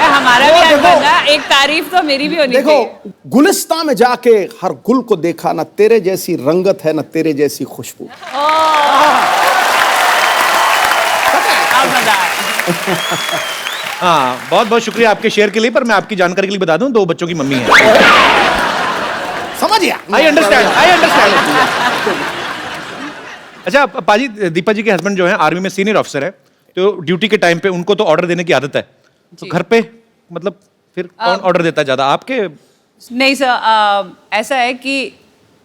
हमारा भी हक बनता है, एक तारीफ तो मेरी भी होनी चाहिए। देखो, गुलिस्तान में जाके हर गुल को देखा, ना तेरे जैसी रंगत है ना तेरे जैसी खुशबू। हाँ, बहुत बहुत शुक्रिया आपके शेयर के लिए, पर मैं आपकी जानकारी के लिए बता दूं, 2 बच्चों की मम्मी है। समझ गया? I understand. अच्छा पाजी, दीपा जी के हस्बैंड जो हैं आर्मी में सीनियर ऑफिसर है, तो ड्यूटी के टाइम पे उनको तो ऑर्डर देने की आदत है, तो घर पे मतलब फिर कौन ऑर्डर देता है ज्यादा, आपके? नहीं सर, ऐसा है कि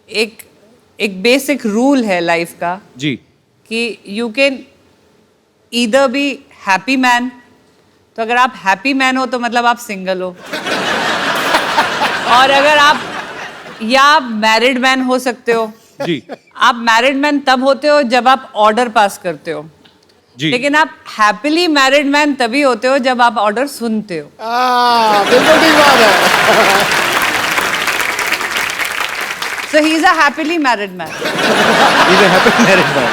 एक बेसिक रूल है लाइफ का जी, कि you can either be happy man, तो अगर आप हैप्पी मैन हो तो मतलब आप सिंगल हो, और अगर आप मैरिड मैन हो सकते हो जी। आप मैरिड मैन तब होते हो जब आप ऑर्डर पास करते हो जी, लेकिन आप हैप्पीली मैरिड मैन तभी होते हो जब आप ऑर्डर सुनते हो। बिल्कुल ठीक बात है। So he is a happily married man. He's a happy married man.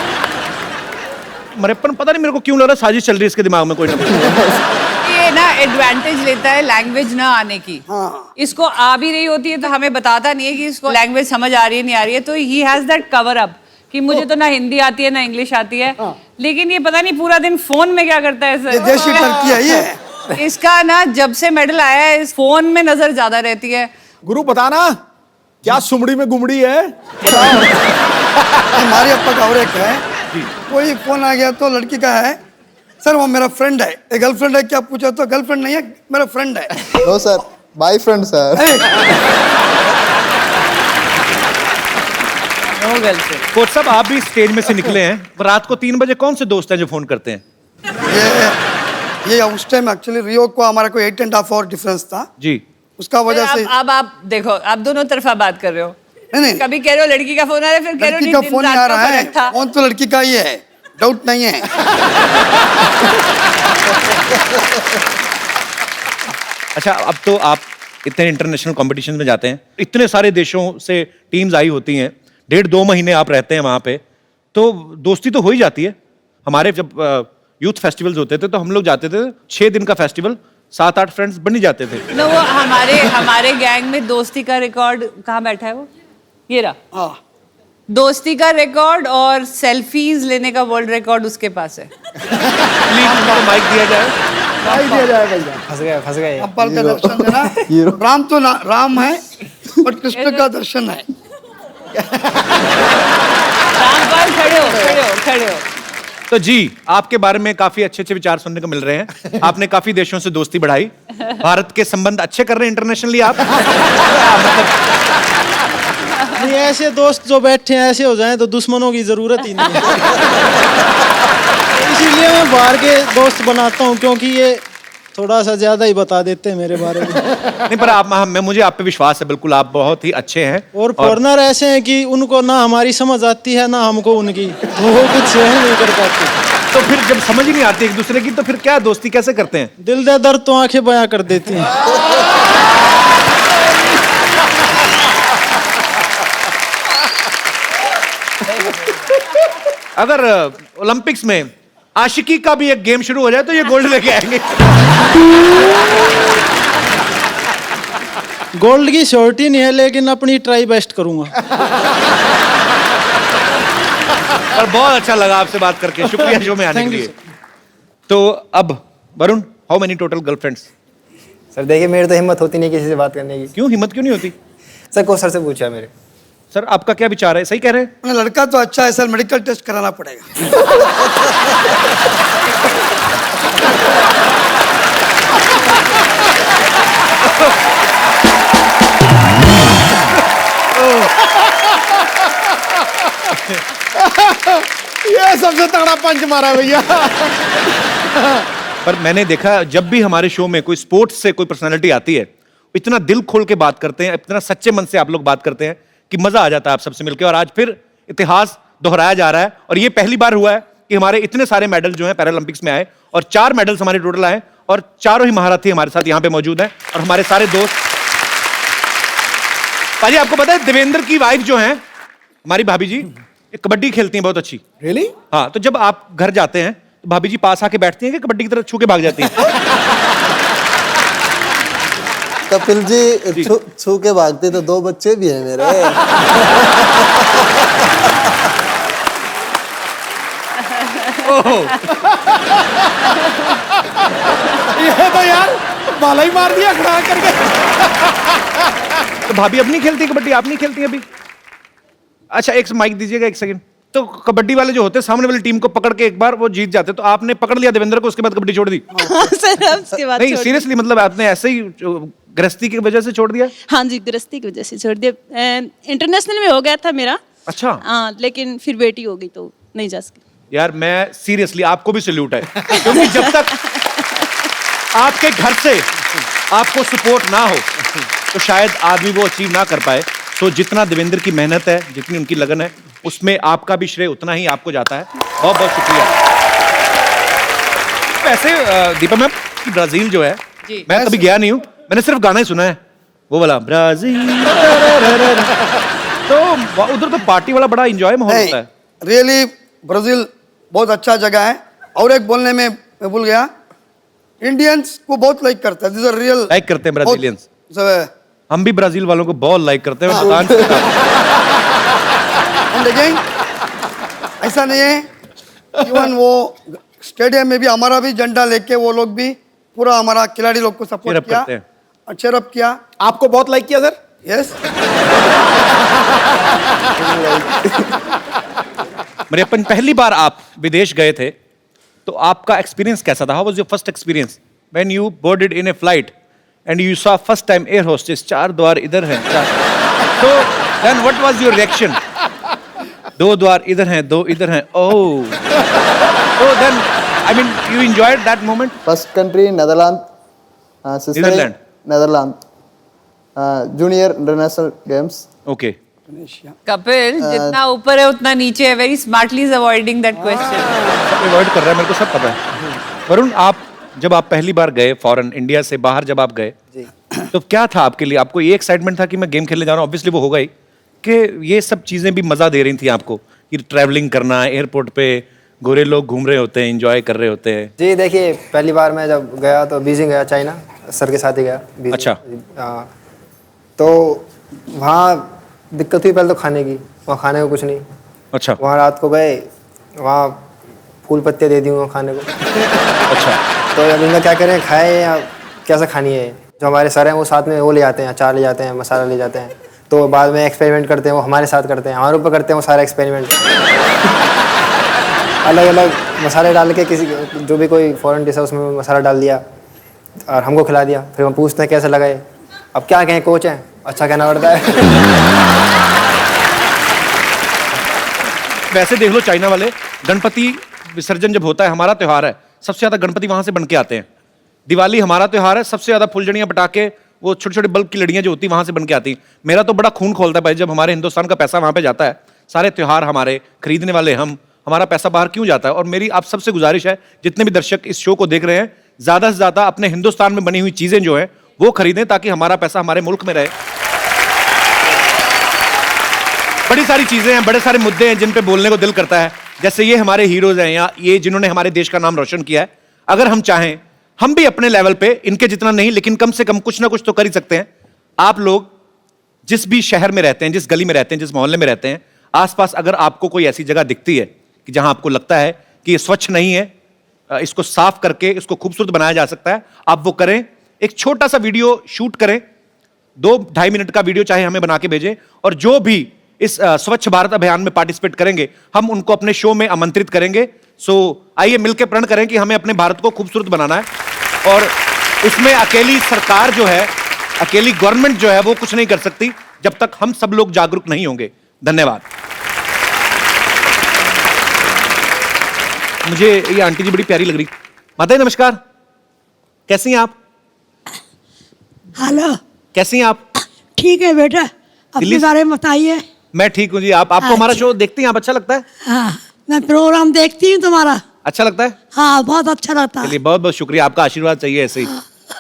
मरेपन पता नहीं मेरे को क्यों लग रहा है साजिश चल रही है इसके दिमाग में कोई ना कोई। ये ना एडवांटेज लेता है लैंग्वेज ना आने की। इसको आ भी रही होती है तो हमें बताता नहीं है कि इसको लैंग्वेज समझ आ रही है नहीं आ रही है, तो he has that cover up कि मुझे तो ना हिंदी आती है ना इंग्लिश आती है। लेकिन ये पता नहीं पूरा दिन फोन में क्या करता है ये देशी टर्की है ये। इसका ना जब से मेडल आया है इस फोन में नजर ज्यादा रहती है। गुरु बताना क्या सुमड़ी में गुमड़ी है? हमारे अप्पा का और एक है, कोई फोन आ गया तो लड़की का है, सर वो मेरा फ्रेंड है, एक गर्लफ्रेंड है क्या पूछा तो गर्लफ्रेंड नहीं है मेरा फ्रेंड है। No sir, bye friend sir. Coach साहब आप भी स्टेज में से निकले हैं, रात को 3 बजे कौन से दोस्त हैं जो फोन करते हैं? ये उस टाइम एक्चुअली रियो को हमारा कोई 8.5 आवर डिफरेंस था जी, उसका वजह से। अब आप देखो, आप दोनों तरफा बात कर रहे हो। नहीं, कभी कह रहे हो लड़की का फोन आ रहा है, फिर कह रहे हो लड़की का फोन आ रहा है, फोन तो लड़की का ही है, डाउट नहीं है। अच्छा, अब तो आप इतने इंटरनेशनल कंपटीशन में जाते हैं, इतने सारे देशों से टीम्स आई होती हैं, 1.5-2 महीने आप रहते हैं वहां पे, तो दोस्ती तो हो ही जाती है। हमारे जब यूथ फेस्टिवल्स होते थे तो हम लोग जाते थे 6 दिन का फेस्टिवल, 7-8 फ्रेंड्स बन ही जाते थे। नो, वो हमारे गैंग में दोस्ती का रिकॉर्ड कहाँ बैठा है वो? ये रहा। दोस्ती का रिकॉर्ड और सेल्फीज लेने का वर्ल्ड रिकॉर्ड उसके पास है। प्लीज उनको माइक दिया जाए। माइक दिया जाए भैया। फंस गए। अब्बल का दर्शन देना। राम तो राम है बट कृष्ण का दर्शन है। खड़े हो। तो जी, आपके बारे में काफी अच्छे विचार सुनने को मिल रहे हैं। आपने काफी देशों से दोस्ती बढ़ाई, भारत के संबंध अच्छे कर रहे हैं इंटरनेशनली आप। नहीं, ऐसे दोस्त जो बैठे हैं ऐसे हो जाएं तो दुश्मनों की जरूरत ही नहीं है। इसीलिए मैं बाहर के दोस्त बनाता हूँ, क्योंकि ये थोड़ा सा ज्यादा ही बता देते हैं मेरे बारे में। नहीं, पर मुझे आप पे विश्वास है, बिल्कुल आप बहुत ही अच्छे हैं। और फॉरनर ऐसे हैं कि उनको ना हमारी समझ आती है ना हमको उनकी, तो वो कुछ सहन नहीं कर पाते। तो फिर जब समझ ही नहीं आती एक दूसरे की तो फिर क्या दोस्ती कैसे करते हैं? दिल दे दर्द तो आंखें बयां कर देती हैं। अगर ओलंपिक्स में आशिकी का भी एक गेम शुरू हो जाए तो ये गोल्ड लेके आएंगे। गोल्ड की श्योरिटी नहीं है, लेकिन अपनी ट्राई बेस्ट करूंगा। और बहुत अच्छा लगा आपसे बात करके, शुक्रिया शो में आने के लिए। तो अब Varun, how many total girlfriends? Sir देखिए, मेरी तो हिम्मत होती नहीं किसी से बात करने की। क्यों हिम्मत क्यों नहीं होती? सर को सर से पूछा मेरे। सर आपका क्या विचार है, सही कह रहे हैं? लड़का तो अच्छा है सर, मेडिकल टेस्ट कराना पड़ेगा। ये सबसे तगड़ा पंच मारा भैया। पर मैंने देखा जब भी हमारे शो में कोई स्पोर्ट्स से कोई पर्सनालिटी आती है, इतना दिल खोल के बात करते हैं, इतना सच्चे मन से आप लोग बात करते हैं कि मजा आ जाता है आप सबसे मिलकर। और आज फिर इतिहास दोहराया जा रहा है, और ये पहली बार हुआ है कि हमारे इतने सारे मेडल जो हैं पैरालंपिक्स में आए, और 4 मेडल्स हमारे टोटल आए, और चारों ही महारथी हमारे साथ यहाँ पे मौजूद हैं, और हमारे सारे दोस्त। पाजी, आपको पता है देवेंद्र की वाइफ जो है हमारी भाभी जी, कबड्डी खेलती हैं बहुत अच्छी। रियली? हाँ, तो जब आप घर जाते हैं तो भाभी जी पास आके बैठती हैं कि कबड्डी की तरह छू के भाग जाती हैं? कपिल जी छू के भागते तो 2 बच्चे भी हैं मेरे। ये तो यार बाला ही मार दिया खड़ा करके। तो भाभी अब नहीं खेलती कबड्डी, आप नहीं खेलती अभी? अच्छा, एक माइक दीजिएगा, 1 सेकंड। तो कबड्डी वाले जो होते हैं सामने वाली टीम को पकड़ के एक बार वो जीत जाते, तो आपने पकड़ लिया देवेंद्र को, उसके बाद कबड्डी छोड़ दी? सर उसके बाद नहीं, सीरियसली, मतलब आपने ऐसे ही गृहस्थी की वजह से छोड़ दिया? हाँ जी, गृहस्थी की वजह से छोड़ दिया। इंटरनेशनल में हो गया था मेरा। अच्छा। लेकिन फिर बेटी हो गई तो नहीं जा सकी। यार मैं सीरियसली आपको भी सैल्यूट है, क्योंकि जब तक आपके घर से आपको सपोर्ट ना हो तो शायद आदमी वो अचीव ना कर पाए। तो जितना देवेंद्र की मेहनत है, जितनी उनकी लगन है, उसमें आपका भी श्रेय उतना ही आपको जाता है। बहुत बहुत शुक्रिया। वैसे दीपा मैम, ब्राजील जो है, मैं कभी गया नहीं हूँ, मैंने सिर्फ गाना ही सुना है, वो वाला ब्राजील। तो उधर तो पार्टी वाला बड़ा एंजॉय माहौल होता है। रियली ब्राजील बहुत अच्छा जगह है। और एक बोलने में मैं भूल गया, इंडियंस को बहुत लाइक करता है, दिस आर रियल लाइक करते हैं ब्राजीलियंस। सब हम भी ब्राजील वालों को बहुत लाइक करते हैं। लेकिन ऐसा नहीं है, इवन वो स्टेडियम में भी हमारा भी झंडा लेके वो लोग भी पूरा हमारा खिलाड़ी लोग को सपोर्ट किया और चेयरअप किया। आपको बहुत लाइक किया सर? यस। मरियप्पन, पहली बार आप विदेश गए थे तो आपका एक्सपीरियंस कैसा था? How was your first experience when you boarded in a flight and you saw first time air hostess, 4 द्वार इधर हैं, तो then what was your reaction? 2 द्वार इधर हैं, 2 इधर हैं, ओह, so then I mean you enjoyed that moment? First country Netherlands, Netherlands. Netherlands, junior international games. Okay. Kapil, जितना ऊपर है उतना नीचे है। Very smartly is avoiding that question. Avoid कर रहा है, मेरे को सब पता है। वरुण, जब आप पहली बार गए फॉरेन, इंडिया से बाहर जब आप गए, तो क्या था आपके लिए? आपको ये एक्साइटमेंट था कि मैं गेम खेलने जा रहा हूँ, ऑब्वियसली वो होगा ही, कि ये सब चीजें भी मजा दे रही थी आपको, कि ट्रैवलिंग करना, एयरपोर्ट पे गोरे लोग घूम रहे होते हैं, एंजॉय कर रहे होते हैं? जी देखिए, पहली बार मैं जब गया तो बीजिंग गया, चाइना, सर के साथ ही गया। अच्छा। तो वहाँ दिक्कत हुई पहले तो खाने की, वहाँ खाने को कुछ नहीं। अच्छा। वहाँ रात को गए, वहाँ फूल पत्ते दे दी वहाँ खाने को। अच्छा। तो अब इनका क्या करें, खाए या कैसे खानी है? जो हमारे सर हैं वो साथ में वो ले जाते हैं, अचार ले जाते हैं, मसाला ले जाते हैं, तो बाद में एक्सपेरिमेंट करते हैं, वो हमारे साथ करते हैं, हमारे ऊपर करते हैं वो सारा एक्सपेरिमेंट। अलग अलग मसाले डाल के, किसी जो भी कोई फॉरेन डिश है उसमें मसाला डाल दिया और हमको खिला दिया। फिर हम पूछते हैं कैसे लगा? अब क्या कहें, कोच हैं, अच्छा कहना पड़ता है। वैसे देख लो, चाइना वाले गणपति विसर्जन जब होता है, हमारा त्योहार है, सबसे ज्यादा गणपति वहां से बन के आते हैं। दिवाली हमारा त्योहार है, सबसे ज्यादा फुलझड़ियां, पटाखे, वो छोटे छोटे बल्ब की लड़ियां जो होती है वहां से बन के आती। मेरा तो बड़ा खून खोलता है भाई, जब हमारे हिंदुस्तान का पैसा वहां पे जाता है, सारे त्योहार हमारे, खरीदने वाले हम, हमारा पैसा बाहर क्यों जाता है? और मेरी आप सबसे गुजारिश है, जितने भी दर्शक इस शो को देख रहे हैं, ज्यादा से ज्यादा अपने हिंदुस्तान में बनी हुई चीजें जो है वो खरीदें, ताकि हमारा पैसा हमारे मुल्क में रहे। बड़ी सारी चीजें हैं, बड़े सारे मुद्दे हैं जिन पे बोलने को दिल करता है, जैसे ये हमारे हीरोज हैं, या ये जिन्होंने हमारे देश का नाम रोशन किया है। अगर हम चाहें, हम भी अपने लेवल पे, इनके जितना नहीं, लेकिन कम से कम कुछ ना कुछ तो कर ही सकते हैं। आप लोग जिस भी शहर में रहते हैं, जिस गली में रहते हैं, जिस मोहल्ले में रहते हैं, आसपास अगर आपको कोई ऐसी जगह दिखती है कि जहां आपको लगता है कि ये स्वच्छ नहीं है, इसको साफ करके इसको खूबसूरत बनाया जा सकता है, आप वो करें। एक छोटा सा वीडियो शूट करें, 2-2.5 मिनट का वीडियो चाहे हमें बना के भेजें, और जो भी इस स्वच्छ भारत अभियान में पार्टिसिपेट करेंगे, हम उनको अपने शो में आमंत्रित करेंगे। सो आइए मिलकर प्रण करें कि हमें अपने भारत को खूबसूरत बनाना है, और उसमें अकेली सरकार जो है, अकेली गवर्नमेंट जो है, वो कुछ नहीं कर सकती जब तक हम सब लोग जागरूक नहीं होंगे। धन्यवाद। मुझे ये आंटी जी बड़ी प्यारी लग रही। माता जी नमस्कार, कैसी हैं आप? हेलो, कैसी हैं आप? ठीक है बेटा, अपने बारे में बताइए। मैं ठीक हूँ जी। आपको हमारा शो देखती हैं आप? अच्छा लगता है? हाँ, मैं प्रोग्राम देखती हूँ तुम्हारा। अच्छा लगता है? हाँ, बहुत अच्छा लगता है। चलिए, बहुत बहुत शुक्रिया, आपका आशीर्वाद चाहिए ऐसे ही।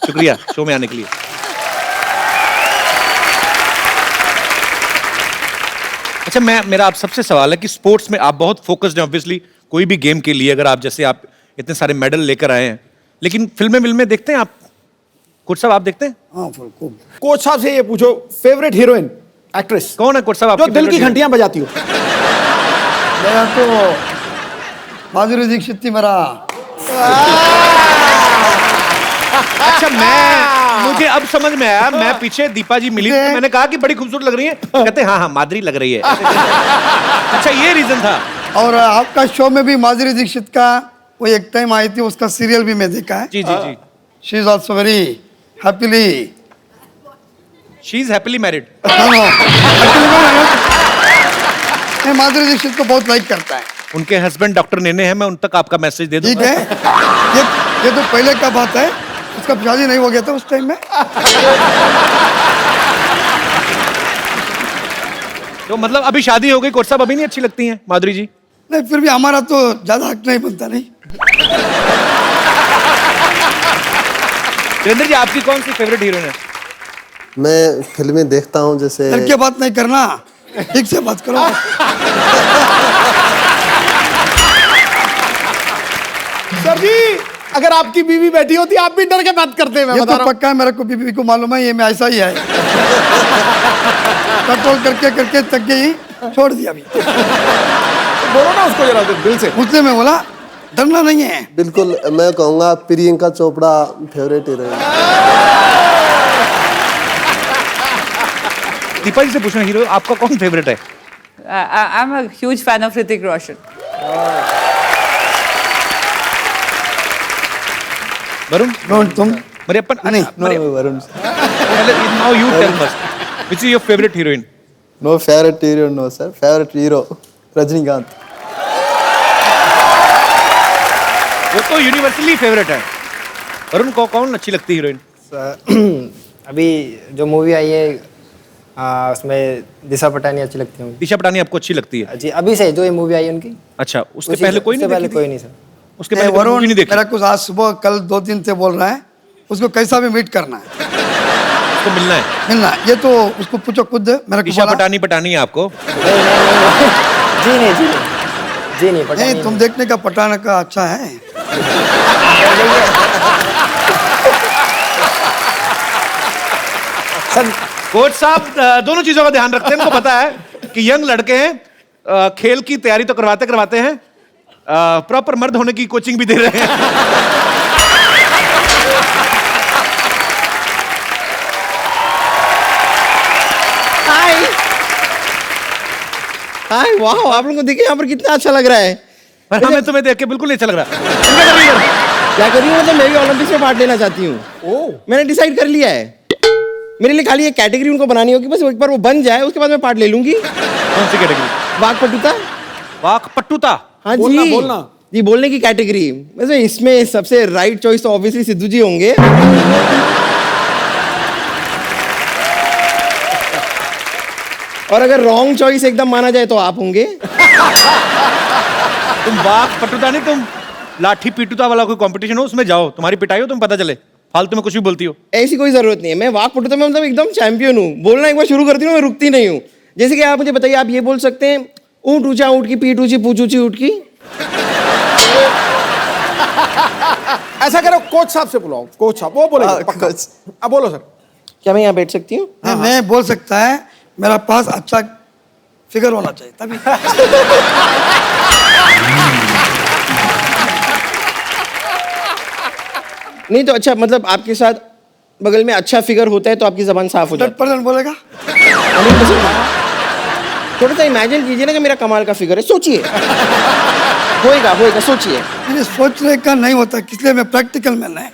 शुक्रिया शो में आने के लिए। अच्छा, मेरा आप सबसे सवाल है कि स्पोर्ट्स में आप बहुत फोकस्ड हैं, ऑब्वियसली कोई भी गेम के लिए, अगर आप जैसे आप इतने सारे मेडल लेकर आए हैं, लेकिन फिल्में देखते हैं आप? कोच साहब, आप देखते हैं? हाँ, कोच साहब से ये पूछो, फेवरेट हीरोइन एक्ट्रेस कौन है कोच साहब? जो दिल की घंटियां बजाती हो। मेरा तो माधुरी दीक्षित थी मेरा। अच्छा, मुझे अब समझ में आया, मैं पीछे दीपा जी मिली, तो मैंने कहा कि बड़ी खूबसूरत लग रही है, कहते हाँ माधुरी लग रही है। अच्छा, ये रीजन था। और आपका शो में भी माधुरी दीक्षित का वो एक टाइम आई थी, उसका सीरियल भी मैं देखा है। जी जी जी। She is also very happily, she is happily married. Madhuri Dixit को बहुत लाइक करता है। उनके हस्बैंड डॉक्टर नेने हैं, मैं उन तक आपका मैसेज दे दूंगा। ठीक है, ये तो पहले का बात है, उसका शादी नहीं हो गया था उस टाइम में। तो मतलब अभी शादी हो गई, कोच साहब अभी नहीं अच्छी लगती हैं माधुरी जी? नहीं, फिर भी हमारा तो ज्यादा हक नहीं बनता। नहीं, वीरेंद्र जी, आपकी कौन सी फेवरेट हीरोइन है? मैं फिल्में देखता हूँ, जैसे डर के बात नहीं करना, ठीक से बात करो। सर जी अगर आपकी बीवी बैठी होती आप भी डर के बात करते हैं, मैं ये बता तो रहा हूं। पक्का है, मेरे को बीबी को मालूम है, ये में ऐसा ही है। कंट्रोल करके करके थक गई, छोड़ दिया अभी। बोलो ना उसको जरा दिल से। उसने मैं बोला डरना नहीं है। बिल्कुल मैं कहूँगा प्रियंका चोपड़ा फेवरेट हीरोइन। दीपा जी से पूछना, हीरो आपका कौन फेवरेट है? I'm a huge fan of Hrithik Roshan. Varun? No तुम? मरियप्पन? नहीं, no Varun. Now you tell first. Which is your favorite heroine? No favourite hero no sir, favourite hero Rajinikanth. वो तो यूनिवर्सली फेवरेट है। वरुण को कौन अच्छी लगती है हीरोइन? अभी जो मूवी आई है उसमें दिशा पटानी अच्छी लगती है मुझे। दिशा पटानी आपको अच्छी लगती है? जी अभी से जो ये मूवी आई है उनकी। अच्छा, उसके पहले कोई नहीं? पहले कोई नहीं सर। उसके पहले वरुण नहीं देखी? मेरा कुछ आज सुबह कल 2 दिन से बोल रहा है, उसको कैसा भी मीट करना है, उसको मिलना है। मिलना है। ये तो उसको पूछो खुद मेरे को। दिशा पटानी पटानी है आपको? जी नहीं नहीं, तुम देखने का पटाना का अच्छा है। कोच साहब दोनों चीजों का ध्यान रखते हैं। इनको पता है कि यंग लड़के हैं, खेल की तैयारी तो करवाते हैं, प्रॉपर मर्द होने की कोचिंग भी दे रहे हैं। हाय वाह, आप लोगों को देखिए यहाँ पर कितना अच्छा लग रहा है। हमें तुम्हें देख के बिल्कुल नहीं अच्छा लग रहा। क्या कर रही हूँ? मतलब मैं भी ओलंपिक्स में पार्ट लेना चाहती हूँ। मैंने डिसाइड कर लिया है। मेरे लिए खाली एक कैटेगरी उनको बनानी होगी, बस एक बार वो बन जाए उसके बाद मैं पार्ट ले लूंगी। कौन सी कैटेगरी? वाकपटुता। वाकपटुता? हाँ बोलना, जी बोलना। जी बोलने की कैटेगरी। वैसे इसमें सबसे राइट चॉइस तो ऑब्वियसली सिद्धू जी होंगे। और अगर रॉन्ग चॉइस एकदम माना जाए तो आप होंगे। तुम वाकपटुता नहीं, तुम लाठी पीटुता वाला कोई कंपटीशन हो उसमें जाओ, तुम्हारी पिटाई हो, तुम पता चले। फालतू में कुछ भी बोलती हो। ऐसी कोई जरूरत नहीं है। मैं वाकपटुता में मतलब एकदम चैंपियन हूँ। बोलना एक बार शुरू करती हूँ मैं रुकती नहीं हूँ। जैसे कि आप मुझे बताइए, आप ये बोल सकते हैं ऊंट ऊंचा ऊंट की पीठ ऊंची पूछ ऊंची ऊंट की। ऐसा करो कोच साहब से बुलाओ, कोच साहब वो बोलेंगे पक्का। अब बोलो सर। क्या मैं यहाँ बैठ सकती हूँ? मैं बोल सकता है, मेरा पास अच्छा फिगर होना चाहिए तभी। नहीं तो अच्छा, मतलब आपके साथ बगल में अच्छा फिगर होता है तो आपकी जबान साफ हो जाती 100% बोलेगा। थोड़ा सा इमेजिन कीजिए ना कि मेरा कमाल का फिगर है, सोचिए। होएगा होएगा, सोचिए। मैंने सोचने का नहीं होता, इसलिए मैं प्रैक्टिकल मैन है।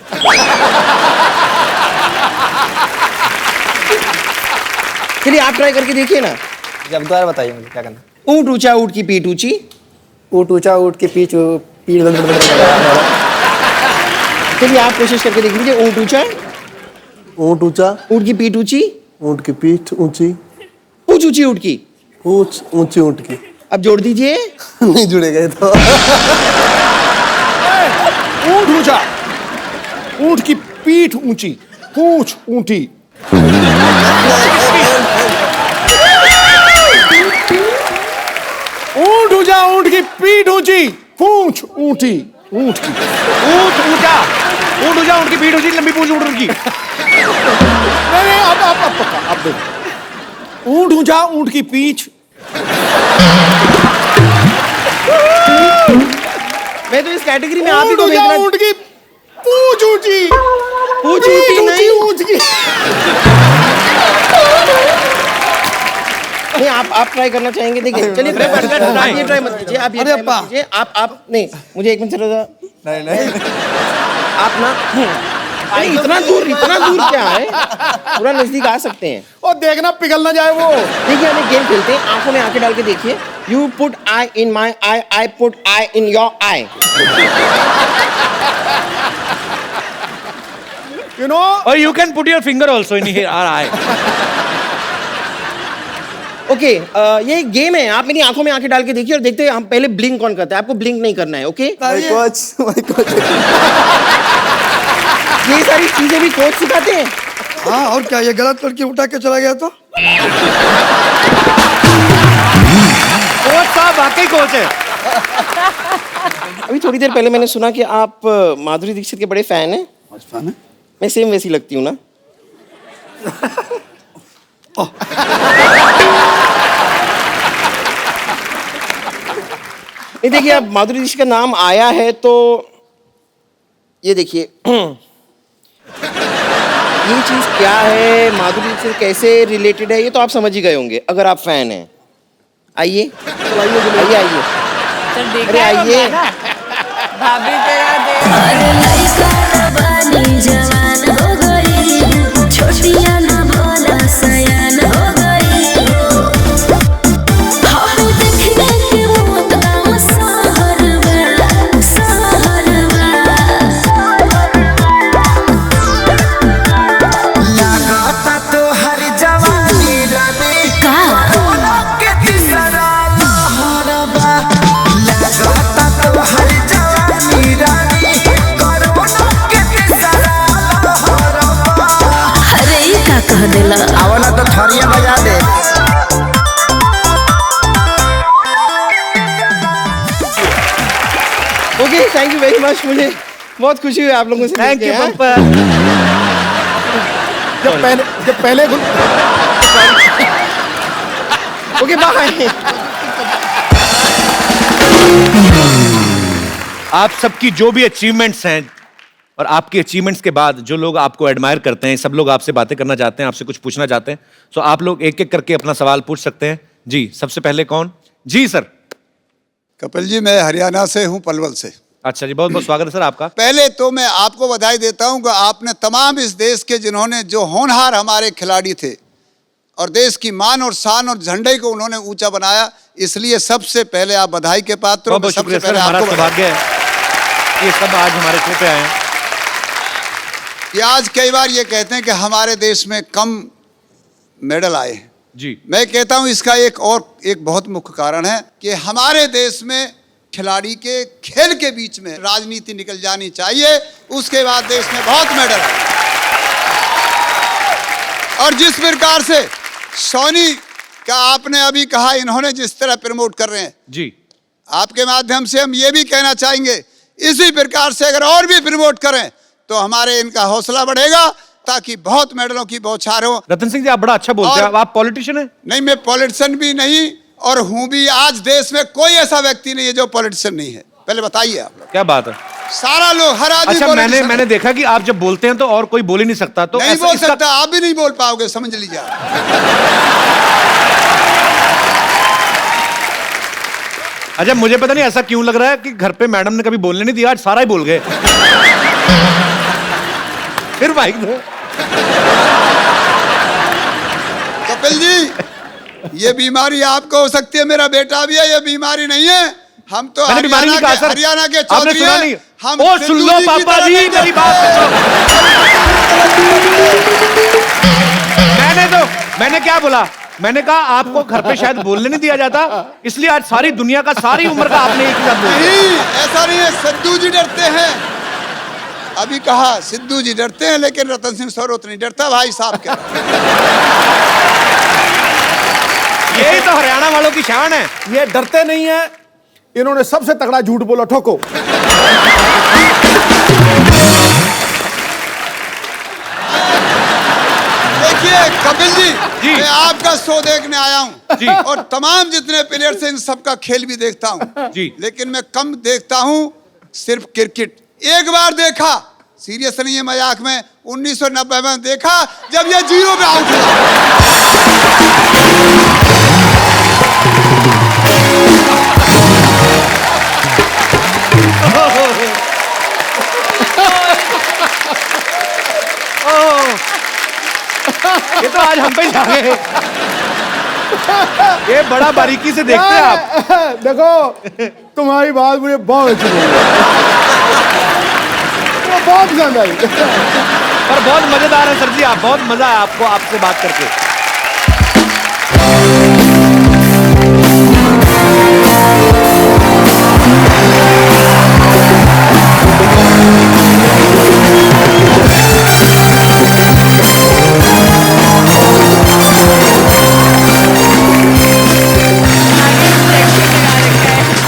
चलिए आप ट्राई करके देखिए ना। जब दोबारा बताइए मुझे क्या करना। ऊंट ऊंचा ऊंट की पीठ ऊंची। ऊंट ऊंचा ऊंट की पीठ चलिए आप कोशिश करके देख लीजिए। ऊंट ऊंचा ऊंट की पीठ ऊंची। ऊंट की पीठ ऊंची। पूंछ ऊंची ऊंट की। पूंछ ऊंची ऊंट की। अब जोड़ दीजिए। नहीं जुड़ेगा ये तो। ऊंट ऊंचा, ऊंट की पीठ ऊंची, पूंछ ऊंटी। ऊंट ऊंचा, ऊंट की पीठ ऊंची, पूंछ ऊंटी। ऊंट की ऊंट ऊंचा, ऊंट ऊंचा, ऊंट की पीठ ऊंची, लंबी पूंछ ऊंट की। नहीं अब पक्का, अब देखो। ऊंट ऊंचा, ऊंट की पीठ। मैं तो इस कैटेगरी में आप ही को ऊंट की पूंछ ऊंची। पूंछ ऊंची नहीं, ऊंच की। नहीं आप ट्राई करना चाहेंगे? देखिए चलिए आप ये ट्राई मत कीजिए। आप ये ट्राई मत कीजिए। आप नहीं, मुझे एक मिनट चलो। नहीं आप ना नहीं, इतना दूर क्या है, पूरा नजदीक आ सकते हैं। और देखना पिघल ना जाए वो। देखिए हम एक गेम खेलते हैं, आंखों में आंखें डाल के देखिए। You put I in my I, I put I in your I. You know? Or you can put your finger also in here, our eye. Okay ये एक गेम है। आप मेरी आंखों में आंखें डाल के देखिए और देखते हैं हम पहले ब्लिंक कौन करता है। आपको ब्लिंक नहीं करना है, ओके? ये सारी चीजें भी कोच सिखाते हैं। हाँ और क्या, ये गलत लड़की उठा के चला गया तो? कोच साहब वाकई कोच है। अभी थोड़ी देर पहले मैंने सुना कि आप माधुरी दीक्षित के बड़े फैन हैं। फैन है? मैं सेम वैसी लगती हूँ ना? नहीं देखिए, अब माधुरी दीक्षित का नाम आया है तो ये देखिए ये चीज क्या है, माधुरी दीक्षित कैसे रिलेटेड है, ये तो आप समझ ही गए होंगे अगर आप फैन हैं। आइए आइए आइए, अरे आइए। भाभी तेरा अरे लइका न बानी जवान हो गई, छोटिया न भोला सयान हो गई। हम देखने के मौत का सहरवा, सहरवा। लगाता तो हर जवानी रानी का के तीसरा लहरबा। लगाता तो हर जवानी रानी कोरोना के तीसरा लहरबा। अरे ई का कह देला? आवला तो थरिया बजा दे। Okay, thank you very much. मुझे बहुत खुशी हुई आप लोगों से। थैंक यू मिलके, हाँ? पंपा। जब पहले ओके बाय। आप सबकी जो भी अचीवमेंट्स हैं और आपकी अचीवमेंट्स के बाद जो लोग आपको एडमायर करते हैं, सब लोग आपसे बातें करना चाहते हैं, आपसे कुछ पूछना चाहते हैं, तो आप लोग एक एक करके अपना सवाल पूछ सकते हैं। जी, सबसे पहले कौन? जी सर। कपिल जी, मैं हरियाणा से हूं, पलवल से। अच्छा जी, बहुत बहुत स्वागत है सर आपका। पहले तो मैं आपको बधाई देता हूं कि आपने तमाम इस देश के जिन्होंने जो होनहार हमारे खिलाड़ी थे और देश की मान और शान और झंडे को उन्होंने ऊंचा बनाया, इसलिए सबसे पहले आप बधाई के पात्र हो। बहुत बहुत शुक्रिया सर, हमारा सौभाग्य है ये सब आज हमारे शो पे आए हैं। कि आज कई बार ये कहते हैं कि हमारे देश में कम मेडल आए हैं। जी, मैं कहता हूं इसका एक बहुत मुख्य कारण है कि हमारे देश में खिलाड़ी के खेल के बीच में राजनीति निकल जानी चाहिए, उसके बाद देश में बहुत मेडल आए। और जिस प्रकार से सोनी का आपने अभी कहा, इन्होंने जिस तरह प्रमोट कर रहे हैं जी, आपके माध्यम से हम ये भी कहना चाहेंगे, इसी प्रकार से अगर और भी प्रमोट करें तो हमारे इनका हौसला बढ़ेगा, ताकि बहुत मेडलों की बौछार हो। रतन सिंह जी, आप बड़ा अच्छा बोलते हैं। आप पॉलिटिशियन हैं? नहीं, मैं पॉलिटिशियन भी नहीं और हूं भी। आज देश में कोई ऐसा व्यक्ति नहीं है जो पॉलिटिशियन नहीं है। पहले बताइए आप लोग। क्या बात है? सारा लोग, हर आदमी अच्छा, politician मैंने देखा कि आप जब बोलते हैं तो और कोई बोल ही नहीं सकता, तो नहीं बोल सकता। आप भी नहीं बोल पाओगे, समझ लीजिए आप। अच्छा, मुझे पता नहीं ऐसा क्यों लग रहा है कि घर पे मैडम ने कभी बोलने नहीं दिया, आज सारा ही बोल गए। फिर भाई दो। कपिल जी, ये बीमारी आपको हो सकती है, मेरा बेटा भी है, ये बीमारी नहीं है। हम तो मैंने बीमारी नहीं कहा सर। हरियाणा के आपने चौधरी सुना हैं। नहीं? हम ओ सिद्धू सुन लो की पापा तरह जी, नहीं मेरी बात सुनो। मैंने क्या बोला? मैंने कहा आपको घर पे शायद बोलने नहीं दिया जाता, इसलिए आज सारी दुनिया का, सारी उम्र का आपने एक ही साथ बोल दिया। नहीं, ऐसा नहीं है। सिद्धू जी डरते हैं, अभी कहा सिद्धू जी डरते हैं, लेकिन रतन सिंह सरोत नहीं डरता। भाई साहब क्या यही तो हरियाणा वालों की शान है। ये डरते नहीं है, इन्होंने सबसे तगड़ा झूठ बोला। ठोको। देखिए कपिल जी, मैं आपका शो देखने आया हूँ और तमाम जितने प्लेयर्स हैं इन सबका खेल भी देखता हूँ, लेकिन मैं कम देखता हूँ सिर्फ क्रिकेट। एक बार देखा, सीरियस नहीं है, मजाक में, 1990 में देखा जब ये 0 पे आउट ये तो आज हम पे जा गए। ये बड़ा बारीकी से देखते हैं आप। देखो, तुम्हारी बात मुझे बहुत अच्छी लगी, बहुत पसंद आई। पर बहुत मजेदार है सर जी, आप बहुत मजा आया आपको आपसे बात करके।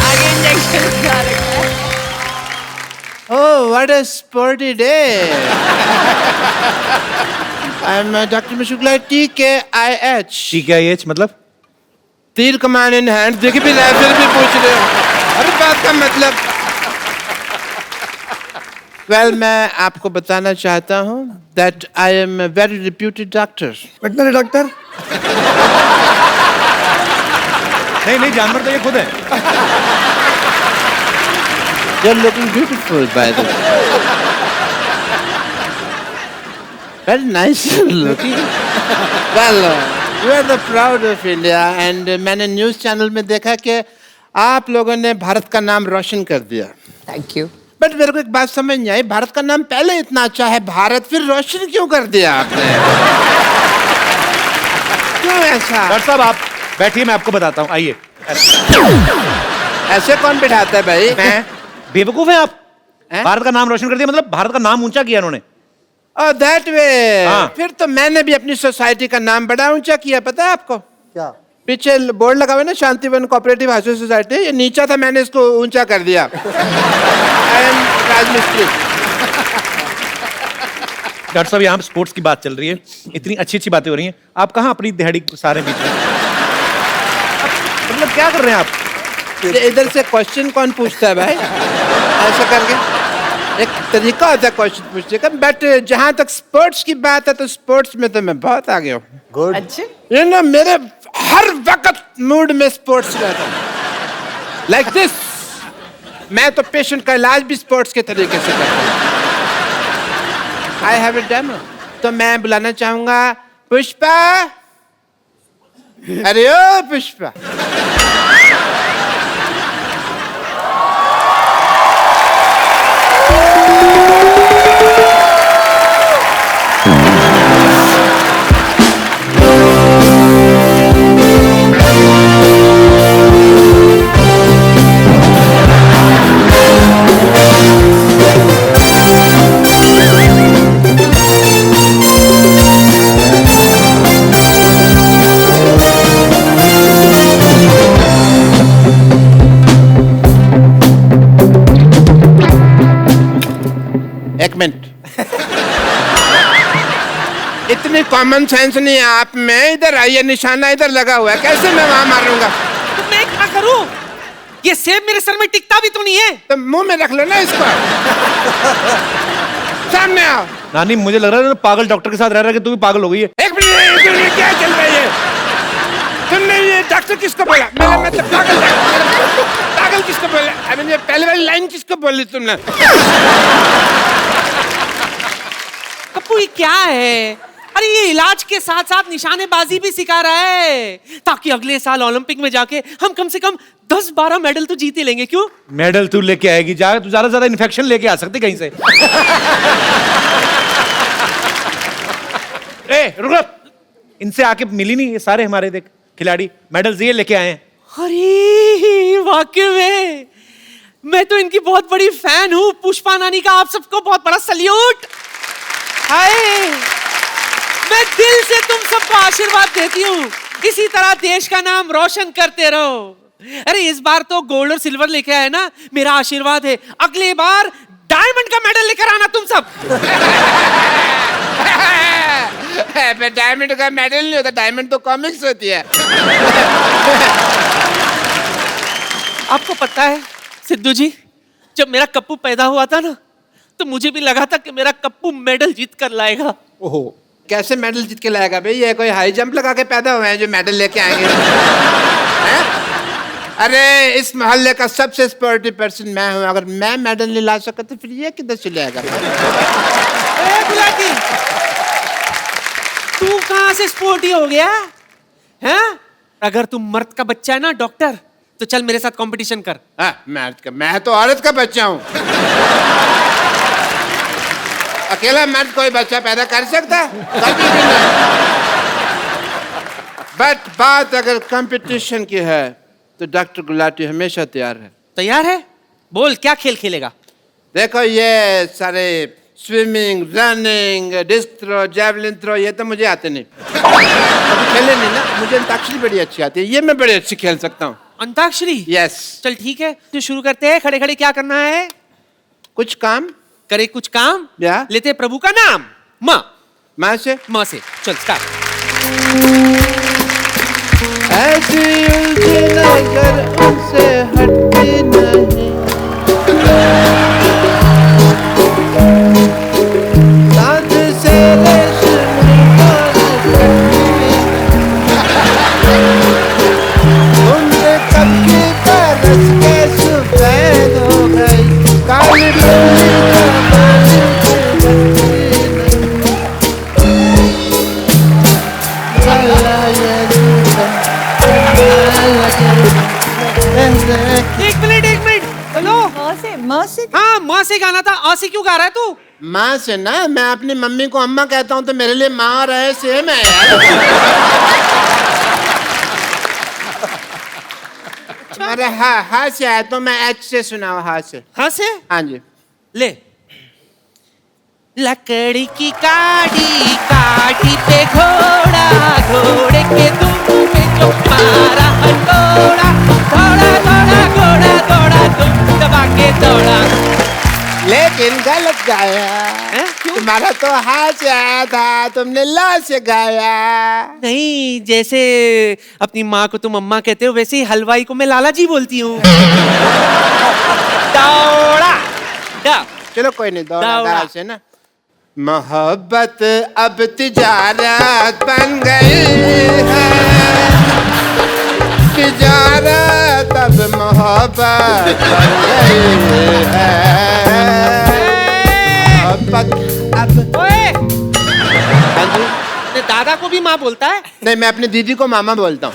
आगे इंजेक्शन लगा रखा है। Oh, what a sporty day. I'm Dr. Mashukla, TKIH. TKIH मतलब? तीर कमान इन हैंड, देखिए भी राइफल भी पूछ रहे हो। हर बात का मतलब। Well, मैं आपको बताना चाहता हूँ that I am a very reputed doctor. Veterinary doctor? नहीं, जानवर तो ये खुद है। You're looking beautiful, by the way. Very nice looking. Well, you are the proud of India, and मैंने न्यूज़ चैनल में देखा कि आप लोगों ने भारत का नाम रोशन कर दिया। Thank you. बट मेरे को एक बात समझ नहीं आई, भारत का नाम पहले इतना अच्छा है, भारत फिर रोशन क्यों कर दिया आपने? क्यों ऐसा? डॉक्टर साहब आप बैठिए, मैं आपको बताता हूँ, आइए। ऐसे कौन बिठाता है भाई? मैं बेवकूफ है आप? भारत का नाम रोशन कर दिया मतलब भारत का नाम ऊंचा किया उन्होंने। Oh, that way. हाँ। फिर तो मैंने भी अपनी सोसाइटी का नाम बड़ा ऊंचा किया, पता है आपको? क्या? पीछे बोर्ड लगा हुआ है ना, शांतिवन कोऑपरेटिव हाउसिंग सोसाइटी, ये नीचा था, मैंने इसको ऊंचा कर दिया। I am राजमिस्त्री। डॉक्टर साहब यहाँ स्पोर्ट्स की बात चल रही है, इतनी अच्छी अच्छी बातें हो रही हैं, आप कहाँ अपनी दिहाड़ी सारे बीच में? मतलब क्या कर रहे हैं आप? इधर से क्वेश्चन कौन पूछता है भाई? ऐसा करके एक तरीका होता है क्वेश्चन पूछने का, बट जहाँ तक स्पोर्ट्स की बात है तो स्पोर्ट्स में तो मैं बहुत आगे हूँ। गुड। अच्छे? ये ना मेरे हर वक्त मूड में स्पोर्ट्स रहता है। लाइक दिस, मैं तो पेशेंट का इलाज भी स्पोर्ट्स के तरीके से करता हूँ। आई हैव अ डेमो, तो मैं बुलाना चाहूंगा पुष्पा। अरे ओ पुष्पा, एक मिनट। इतनी कॉमन सेंस नहीं है आप में, इधर आइए, निशाना इधर लगा हुआ है, कैसे मैं वहां मारूंगा? तो मैं क्या करूं? ये सेब मेरे सर में टिकता भी तो नहीं है। तो मुंह में रख लो ना इसको। सामने आओ। नानी मुझे लग रहा है पागल डॉक्टर के साथ रह रहा है कि तू भी पागल हो गई है। एक मिनट, क्या चल रही है? तुमने ये डॉक्टर किसको बोला? मेरा मतलब पागल पागल किसको बोला? अरे ये पहले वाली लाइन किसको बोली तुमने? कप्पू ये क्या है? अरे ये इलाज के साथ साथ निशानेबाजी भी सिखा रहा है, ताकि अगले साल ओलंपिक में जाके हम कम से कम 10-12 मेडल तो जीते लेंगे। क्यों? मेडल तू लेके आएगी, जा तू ज्यादा से ज्यादा इन्फेक्शन लेके आ सकती कहीं से। ए रुक, इनसे आके मिली नहीं, ये सारे हमारे देख खिलाड़ी मेडल्स ये लेके आए हैं। अरे वाकई में मैं तो इनकी बहुत बड़ी फैन हूँ। पुष्पा नानी का आप सबको बहुत बड़ा सल्यूट। हाय, मैं दिल से तुम सबको आशीर्वाद देती हूँ, इसी तरह देश का नाम रोशन करते रहो। अरे इस बार तो गोल्ड और सिल्वर लेके आए ना, मेरा आशीर्वाद है अगले बार डायमंड का मेडल लेकर आना तुम सब। डायमंड का मेडल नहीं होता, डायमंड तो कॉमिक्स होती है। आपको पता है सिद्धू जी, जब मेरा कप्पू पैदा हुआ था ना, तो मुझे भी लगा था कि मेरा कप्पू मेडल जीत कर लाएगा। ओहो, कैसे मेडल जीत के लाएगा भाई? ये कोई हाई जंप लगा के पैदा हुए हैं जो मेडल लेके आएंगे? अरे इस मोहल्ले का सबसे स्पोर्टिव पर्सन मैं हूँ, अगर मैं मेडल नहीं ला सका तो फिर ये किधर चले आएगा? गुलाटी, तू कहाँ से स्पोर्टी हो गया है? अगर तू मर्द का बच्चा है ना डॉक्टर, तो चल मेरे साथ कंपटीशन कर। मर्द का? मैं तो औरत का बच्चा हूँ। अकेला मर्द कोई बच्चा पैदा कर सकता है? बट बात अगर कंपटीशन की है तो डॉक्टर गुलाटी हमेशा तैयार है। तैयार है? बोल क्या खेल खेलेगा? देखो ये सारे swimming, running, disc throw, javelin throw, ये तो मुझे आते नहीं। कभी खेले नहीं ना, मुझे अंताक्षरी बड़ी अच्छी आती है, ये मैं बड़ी अच्छी खेल सकता हूँ। अंताक्षरी? यस। चल ठीक है, तो शुरू करते हैं। खड़े खड़े क्या करना है? कुछ काम करे कुछ काम या लेते प्रभु का नाम माँ से चल स्टार्ट। ऐसी उलझन अगर उनसे हटती नहीं, साथ से रेशमी उनके कब की बरस के सफेद हो गई, काली एक मिनट हेलो हाँ माँ से गाना था, आ से क्यों गा रहा है तू? माँ से ना, मैं अपनी मम्मी को अम्मा कहता हूँ तो मेरे लिए माँ और है सेम है यार। तुम्हारे हा से आया तो मैं एच से सुनाओ। हा से हाँ जी ले। लकड़ी की काठी काठी पे घोड़ा, घोड़े के दुम पे जो मारा हथौड़ा, थोड़ा थोड़ा घोड़ा दौड़ा, दुम दबा के दौड़ा। लेकिन गलत गाया, तुम्हारा तो हा से आया था, तुमने ला से गाया। नहीं, जैसे अपनी माँ को तुम अम्मा कहते हो वैसे ही हलवाई को मैं लाला जी बोलती हूँ। दौड़ा चलो कोई नहीं, दौड़ा से ना। मोहब्बत अब तिजारत बन गई है, तिजारत अब मोहब्बत बन गई है, मोहब्बत अब। ओए अपने दादा को भी माँ बोलता है? नहीं, मैं अपनी दीदी को मामा बोलता हूँ।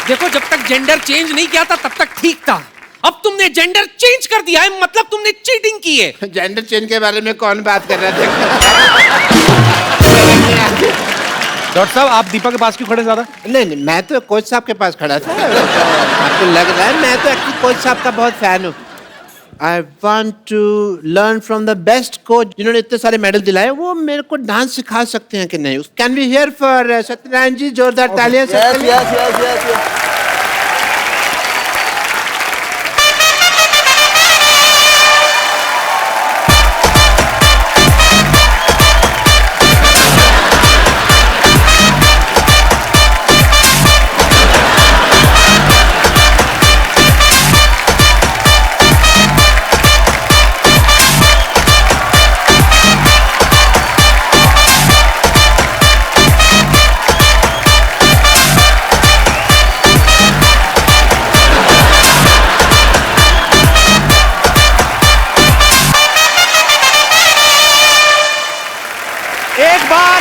देखो, जब तक जेंडर चेंज नहीं किया था तब तक ठीक था, अब तुमने जेंडर चेंज कर दिया है, मतलब तुमने चीटिंग की है। जेंडर चेंज के बारे में कौन बात कर रहा था? डॉक्टर साहब, आप दीपा के पास क्यों खड़े ज्यादा? नहीं, मैं तो कोच साहब के पास खड़ा था। आपको लग रहा है मैं तो एक्चुअली कोच साहब का बहुत फैन हूँ। I want to learn from the best coach जिन्होंने इतने सारे मेडल दिलाए, वो मेरे को डांस सिखा सकते हैं कि नहीं? Can we hear for Satyanarayan जी? जोरदार तालियां। Yes.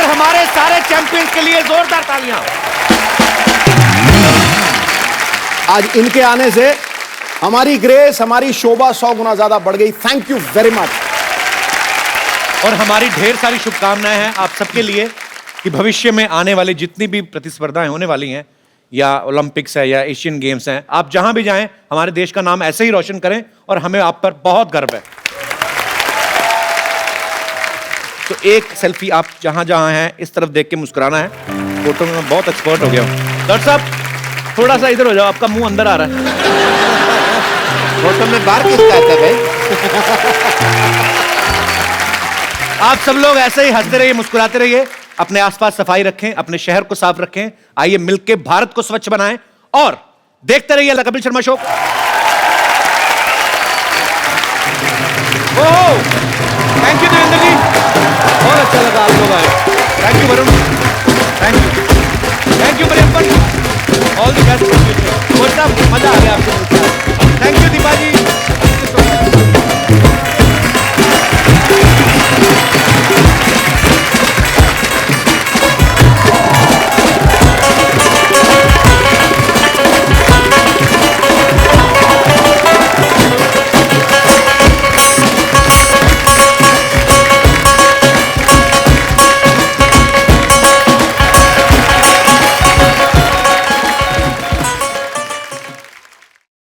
हमारे सारे चैंपियंस के लिए जोरदार तालियां। आज इनके आने से हमारी ग्रेस, हमारी शोभा 100 गुना ज्यादा बढ़ गई। Thank you very much. और हमारी ढेर सारी शुभकामनाएं हैं आप सबके लिए कि भविष्य में आने वाली जितनी भी प्रतिस्पर्धाएं होने वाली हैं, या ओलंपिक्स है या एशियन गेम्स हैं, आप जहां भी जाएं हमारे देश का नाम ऐसे ही रोशन करें और हमें आप पर बहुत गर्व है। तो एक सेल्फी आप जहां जहां हैं इस तरफ देख के मुस्कुराना है। फोटो में मैं बहुत एक्सपर्ट हो गया हूं। डॉक्टर साहब थोड़ा सा इधर हो जाओ, आपका मुंह अंदर आ रहा है। फोटो में बाहर किसका आता है? आप सब लोग ऐसे ही हंसते रहिए, मुस्कुराते रहिए, अपने आसपास सफाई रखें, अपने शहर को साफ रखें। आइए मिलकर भारत को स्वच्छ बनाएं और देखते रहिए the Kapil Sharma show. Thank you Devendra ji, बहुत अच्छा लगा आप लोग आए। Thank you Varun, thank you Priyanka, all the best. मजा आ गया आपको।